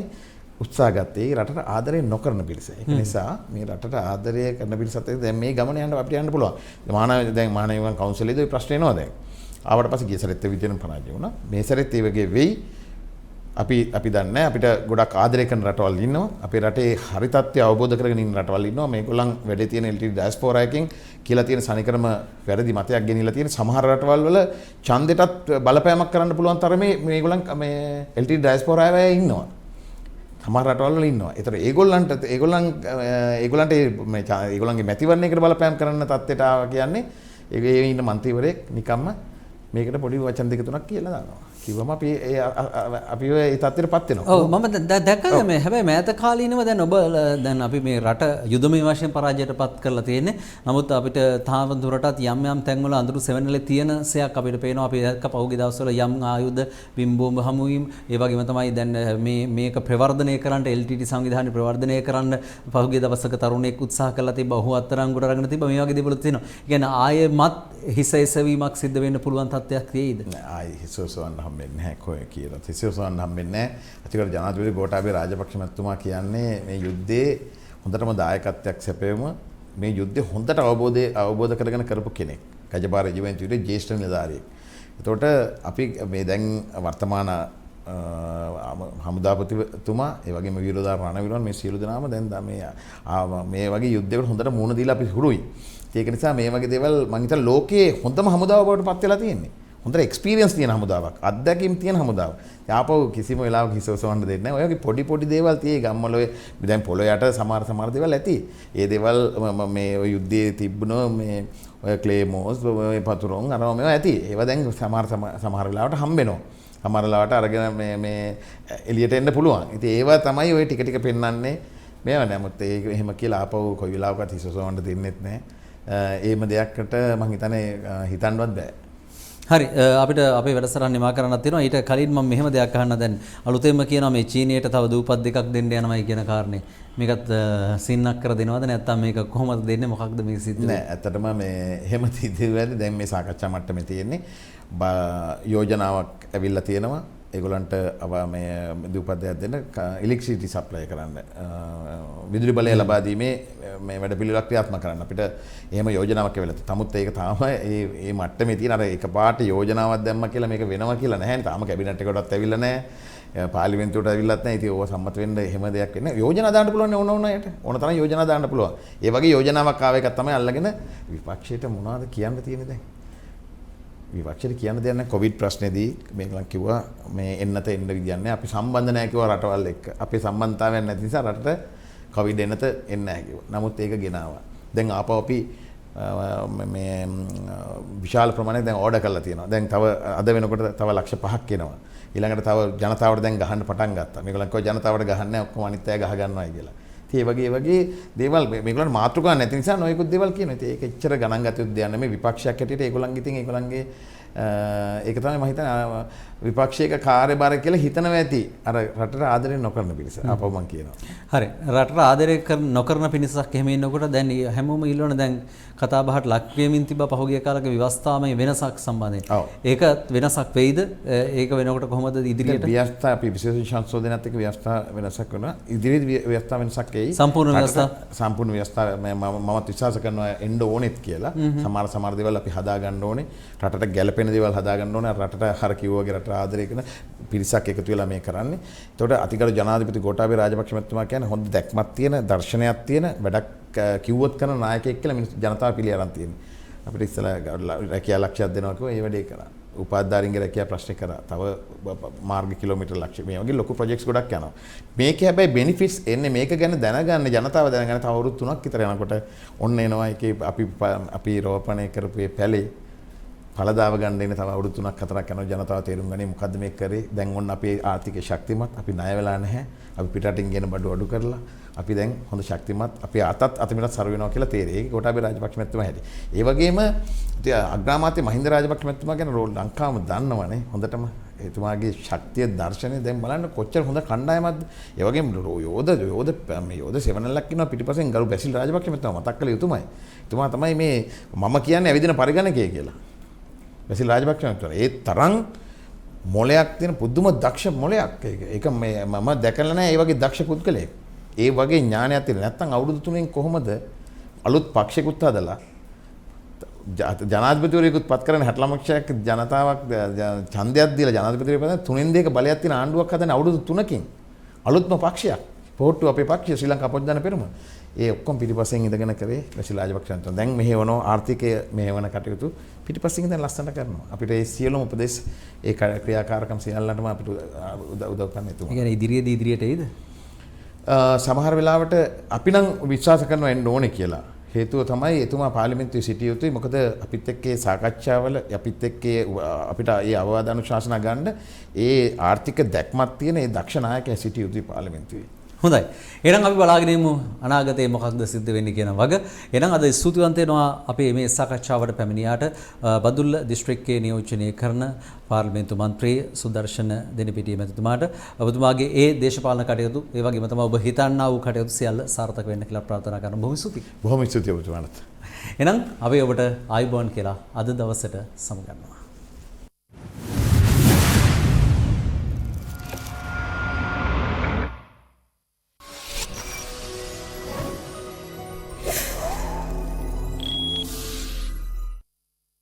Speaker 2: උත්සාහ ගත්තේ. රටට ආදරය නොකරන පිරිස. ඒක නිසා මේ රටට ආදරය කරන පිරිසත් එක්ක දැන් මේ ගමන යන්න අපිට යන්න පුළුවන්. මානව කවුන්සිලේදී ප්‍රශ්න එනවා දැන්. ආවට පස්සේ ගිය සැරෙත් ඒ විදිහටම පරාජය වුණා. මේ සැරෙත් ඒ වගේ වෙයි. අපි දන්නේ අපිට ගොඩක් ආදරය කරන රටවල් ඉන්නවා. අපේ රටේ හරි තත්ත්වය අවබෝධ කරගෙන ඉන්න රටවල් ඉන්නවා. මේගොල්ලන් වැඩේ තියෙන LTD ඩයස්පෝරා එකෙන් කියලා තියෙන සනිකරම වැරදි මතයක් ගෙනිලා තියෙන සමහර රටවල් වල ඡන්දෙටත් බලපෑමක් කරන්න පුළුවන් තරමේ මේගොල්ලන් මේ LTD ඩයස්පෝරා අය ඉන්නවා. සමහර රටවල් වල ඉන්නවා. ඒතර ඒගොල්ලන්ගේ මැතිවරණයකට බලපෑම් කරන්න තත්ත්වයට ආවා කියන්නේ ඒ ඉන්න මන්ත්‍රීවරයෙක් නිකම්ම මේකට පොඩි වචන දෙක තුනක් කියලා දානවා. කිව්වම අපි ඒ තත්ත්වයටපත් වෙනවා. ඔව්
Speaker 1: මම දැක්කද මේ හැබැයි මෑත කාලීනව දැන් ඔබ දැන් අපි මේ රට යුදමය වශයෙන් පරාජයටපත් කරලා තියෙන්නේ. නමුත් අපිට තාම දුරටත් යම් තැන්වල අඳුරු සෙවණලේ තියෙන සයක් අපිට පේනවා. අපි දැක්ක පහුගිය දවස්වල යම් ආයුධ බිම්බෝම්බ හමුවීම් ඒ වගේම තමයි දැන් මේක ප්‍රවර්ධනය කරන්න LTT සංවිධානය ප්‍රවර්ධනය කරන්න පහුගිය දවසක තරුණයෙක් උත්සාහ කළා තිබ්බා. ඔහු අත්තරංගුවට අරගෙන තිබ්බා. මේ වගේ දේවල් තියෙනවා. ඒ කියන්නේ ආයෙමත් හිස එසවීමක් සිද්ධ වෙන්න පුළුවන් තත්ත්වයක් තියෙයිද?
Speaker 2: ආයෙ හිස ඔසවන්න හම්බෙන්නේ නැහැ කොය කියලා. හිස ඔසවන්න හම්බෙන්නේ නැහැ. අතිකර ජනාධිපති ගෝඨාභය රාජපක්ෂ මහත්මයා කියන්නේ මේ යුද්ධයේ හොඳටම දායකත්වයක් සැපෙවම මේ යුද්ධය හොඳට අවබෝධ කරගෙන කරපු කෙනෙක්. ගජබා රෙජිමෙන්තුවේ ජ්‍යෙෂ්ඨ නිලධාරියෙක්. ඒතකොට අපි මේ දැන් වර්තමාන හමුදාපතිතුමා ඒ වගේම වීරෝදා රණවිරුවන් මේ සියලු දෙනාම දැන් මේ වගේ යුද්ධයකට හොඳට මුහුණ දීලා අපි හුරුයි. ඒක නිසා මේ වගේ දේවල් මම හිතන ලෝකයේ හොඳම හමුදාව බවට පත් වෙලා තියෙන්නේ. හොඳට එක්ස්පීරියන්ස් තියෙන හමුදාවක්, අත්දැකීම් තියෙන හමුදාවක්. යාපහු කිසිම වෙලාවක හිස ඔසවන්න දෙන්නේ නැහැ. ඔය වගේ පොඩි දේවල් tie ගම්වල ඔය දැන් පොළොය යට සමහර දේවල් ඇති. ඒ දේවල් මේ ඔය යුද්ධයේ තිබුණෝ මේ ඔය ක්ලේමෝස් ඔය පතුරොන් අරම මේවා ඇති. ඒවා දැන් සමහර වෙලාවට හම්බෙනවා. සමහර වෙලාවට අරගෙන මේ එළියට එන්න පුළුවන්. ඉතින් ඒවා තමයි ඔය ටික පෙන්වන්නේ. මේවා නමුත් ඒක එහෙම කියලා ආපහු කොයි වෙලාවකත් හිස ඔසවන්න දෙන්නෙත් නැහැ. එහෙම දෙයක්කට මම හිතන්නේ හිතන්නවත් බෑ.
Speaker 1: හරි අපිට අපේ වැඩසටහන නිමා කරන්නත් තියෙනවා. ඊට කලින් මම මෙහෙම දෙයක් අහන්න දැන් අලුතෙන්ම කියනවා මේ චීනයට තව දූපත් දෙකක් දෙන්න යනවායි කියන කාරණේ. මේකත් සින්නක් කර දෙනවද නැත්නම් මේක කොහොමද දෙන්නේ මොකක්ද මේක සිද්ධ වෙන්නේ?
Speaker 2: නෑ ඇත්තටම මේ එහෙම තියුවේදී දැන් මේ සාකච්ඡා මට්ටමේ තියෙන්නේ යෝජනාවක් ඇවිල්ලා තියෙනවා. ඒගොල්ලන්ට මේ දූපත් දෙයක් දෙන්න ඉලෙක්ට්‍රිසිටි සප්ලයි කරන්න විදුලි බලය ලබා දීමේ මේ වැඩ පිළිවෙලක් ක්‍රියාත්මක කරන්න අපිට එහෙම යෝජනාවක් ඇවිල්ලා තියෙනවා. නමුත් ඒක තාම මේ මට්ටමේ තියෙන අර එකපාරට යෝජනාවක් දැම්ම කියලා මේක වෙනවා කියලා නැහැ නේ. තාම කැබිනට් එකකටවත් ඇවිල්ලා නැහැ. පාර්ලිමේන්තුවට ඇවිල්ලත් නැහැ. ඉතින් ඕවා සම්මත වෙන්න එහෙම දෙයක් වෙන්නේ. යෝජනා දාන්න පුළුවන් නේ ඕන අයට. ඕන තරම් යෝජනා දාන්න පුළුවන්. ඒ වගේ යෝජනාවක් ආව එකක් තමයි අල්ලගෙන විපක්ෂයට මොනවද කියන්න තියෙන්නේ දැන්? විපක්ෂයට කියන්න දෙයක් නැහැ. කොවිඩ් ප්‍රශ්නේදී මේගොල්ලන් කිව්වා මේ එන්නත එන්න විදියක් නැහැ. අපි සම්බන්ධ නැහැ කිව්වා රටවල් එක්ක. අපේ සම්බන්ධතාවයක් නැති නිසා රටට කොවිඩ් එන්නත එන්නේ නැහැ කිව්වා. නමුත් ඒක ගෙනාවා. දැන් ආපහු අපි මේ විශාල ප්‍රමාණයක් දැන් ඕඩර් කරලා තියෙනවා. දැන් තව අද වෙනකොට තව ලක්ෂ 5ක් එනවා. ඊළඟට තව ජනතාවට දැන් ගහන්න පටන් ගත්තා. මේගොල්ලන් කිව්වා ජනතාවට ගහන්නේ නැහැ ඔක්කොම අනිත් අය ගහ ගන්නවායි කියලා. ඉතින් ඒ වගේ දේවල් මේගොල්ලන් මාතෘකාවක් නැති නිසා නොයෙකුත් දේවල් කියනවා. ඉතින් ඒක එච්චර ගණන් ගත යුතු දෙයක් නෙමෙයි විපක්ෂයක් හැටියට ඒගොල්ලන්ගේ ඉතින් ඒගොල්ලන්ගේ ඒක තමයි මම හිතන්නේ විපක්ෂයක කාර්යභාරය කියලා හිතනවා ඇති. අර රටට ආදරය නොකරන පිරිස. අපව මම කියනවා.
Speaker 1: හරි. රටට ආදරය නොකරන පිරිසක් එහෙම ඉන්නකොට දැන් හැමෝම ඉල්ලන දැන් කතා බහට ලක් වෙමින් තිබ්බ පහුගිය කාලක ව්‍යවස්ථාමය වෙනසක් සම්බන්ධයෙන්. ඒක වෙනසක් වෙයිද? ඒක වෙනකොට කොහොමද ඉදිරියට?
Speaker 2: ව්‍යවස්ථා අපි විශේෂ සංශෝධනයත් එක්ක ව්‍යවස්ථා වෙනසක් වෙනවා. ඉදිරියේ ව්‍යවස්ථා වෙනසක් එයි. සම්පූර්ණ ව්‍යවස්ථා මමත් විශ්වාස කරනවා එන්න ඕනෙත් කියලා. සමහර දේවල් අපි හදා ගන්න ඕනේ. රටට ගැළපෙන දේවල් හදා ගන්න ඕනේ. රටට හර කිව්වාගේ රට ආදරය කරන පිරිසක් එකතු වෙලා මේ කරන්නේ. ඒතකොට අතිගරු ජනාධිපති ගෝඨාභය රාජපක්ෂ මහත්මයා කියන්නේ හොඳ දැක්මක් තියෙන, දර්ශනයක් තියෙන, වැඩක් කිව්වොත් කරන නායකයෙක් කියලා ජනතාව පිළි අරන් තියෙනවා. අපිට ඉස්සලා රැකියා ලක්ෂයක් දෙනවා කිව්වා ඒ වැඩේ කරා. උපාධිධාරීන්ගේ රැකියා ප්‍රශ්නේ කරා. තව මාර්ග කිලෝමීටර් ලක්ෂ මේ වගේ ලොකු ප්‍රොජෙක්ට්ස් ගොඩක් යනවා. මේකේ හැබැයි බෙනිෆිට්ස් එන්නේ මේක ගැන දැනගන්න ජනතාව දැනගන්න තව අවුරුදු 3ක් විතර යනකොට ඔන්න එනවා ඒකේ අපි රෝපණය කරපු මේ පැලේ පළදාව ගන්න ඉන්න තව අවුරුදු 3ක් 4ක් යනවා ජනතාව තේරුම් ගන්නේ මොකද්ද මේක කරේ. දැන් ඔන්න අපේ ආර්ථික ශක්තිමත් අපි ණය වෙලා නැහැ. අපි පිටරටින් ගෙන බඩු අඩු කරලා අපි දැන් හොඳ ශක්තිමත් අපේ අතමිටත් සරු වෙනවා කියලා තේරෙයි. ඒක ගෝඨාභය රාජපක්ෂ මහත්මයා හැටි. ඒ වගේම අග්‍රාමාත්‍ය මහින්ද රාජපක්ෂ මහත්මයා ගැන ලංකාවම දන්නවනේ හොඳටම. එතුමාගේ ශක්තිය දර්ශනය දැන් බලන්න කොච්චර හොඳ කණ්ඩායමක්ද. ඒ වගේම යෝධ සෙවණැල්ලක් ඉන්නවා පිටිපස්සෙන් ගරු බැසිල් රාජපක්ෂ මහත්මයා මතක් කළ යුතුමයි. එතුමා තමයි මේ මම කියන්නේ ඇවිදින පරිගණකය කියලා. බැසිල් රාජපක්ෂ මහත්මයා ඒ තරම් මොලයක් තියෙන පුදුම දක්ෂ මොලයක්. ඒක මම දැකලා නැහැ ඒ වගේ දක්ෂ පුද්ගලයෙක්. ඒ වගේ ඥානයක් තියෙන නැත්නම් අවුරුදු 3න් කොහොමද අලුත් පක්ෂයකුත් හදලා ජනාධිපතිවරයෙකුත් පත් කරන 60 ලක්ෂයක් ජනතාවක් ඡන්දයක් දීලා ජනාධිපතිවරයෙකුට 3න් 2ක බලයක් තියෙන ආණ්ඩුවක් හදන අවුරුදු 3කින් අලුත්ම පක්ෂයක් පොහොට්ටු අපේ පක්ෂය ශ්‍රී ලංකා පොත්ජන පෙරමුණ ඒ ඔක්කොම පිටිපස්සෙන් ඉඳගෙන කරේ බැසිල් රාජපක්ෂ දැන් මෙහෙවන ආර්ථිකය මෙහෙවන කටයුතු පිටිපස්සෙන් ඉඳන් ලස්සනට කරනවා අපිට ඒ සියලුම උපදෙස් ඒ ක්‍රියාකාරකම් සියල්ලටම අපිට උදව් කරන්න එතුමා.
Speaker 1: ඒ කියන්නේ ඉදිරියට එයිද?
Speaker 2: සමහර වෙලාවට අපි නම් විශ්වාස කරනවා එන්න ඕනේ කියලා. හේතුව තමයි එතුමා පාර්ලිමේන්තුවේ සිටිය යුතුයි. මොකද අපිත් එක්කේ සාකච්ඡාවල අපිත් එක්කේ අපිට ඒ අවවාද අනුශාසනා ගන්න ඒ ආර්ථික දැක්මක් තියෙන ඒ දක්ෂ නායකයා සිටිය යුතුයි පාර්ලිමේන්තුවේ.
Speaker 1: හොඳයි. එහෙනම් අපි බලාගෙන ඉමු අනාගතයේ මොකක්ද සිද්ධ වෙන්නේ කියන වග. එහෙනම් අද ස්තුතිවන්ත වෙනවා අපේ මේ සාකච්ඡාවට පැමිණියාට බදුල්ල දිස්ත්‍රික්කයේ නියෝජනය කරන පාර්ලිමේන්තු මන්ත්‍රී සුදර්ශන දෙනිපිටිය මැතිතුමාට ඔබතුමාගේ ඒ දේශපාලන කටයුතු ඒ වගේම තමයි ඔබ හිතන්නා වූ කටයුතු සියල්ල සාර්ථක වෙන්න කියලා ප්‍රාර්ථනා කරනවා. බොහොම ස්තුතියි.
Speaker 2: බොහොම ස්තුතියි ඔබතුමාට.
Speaker 1: එහෙනම් අපි ඔබට ආයුබෝවන් කියලා අද දවසට සමුගන්නවා.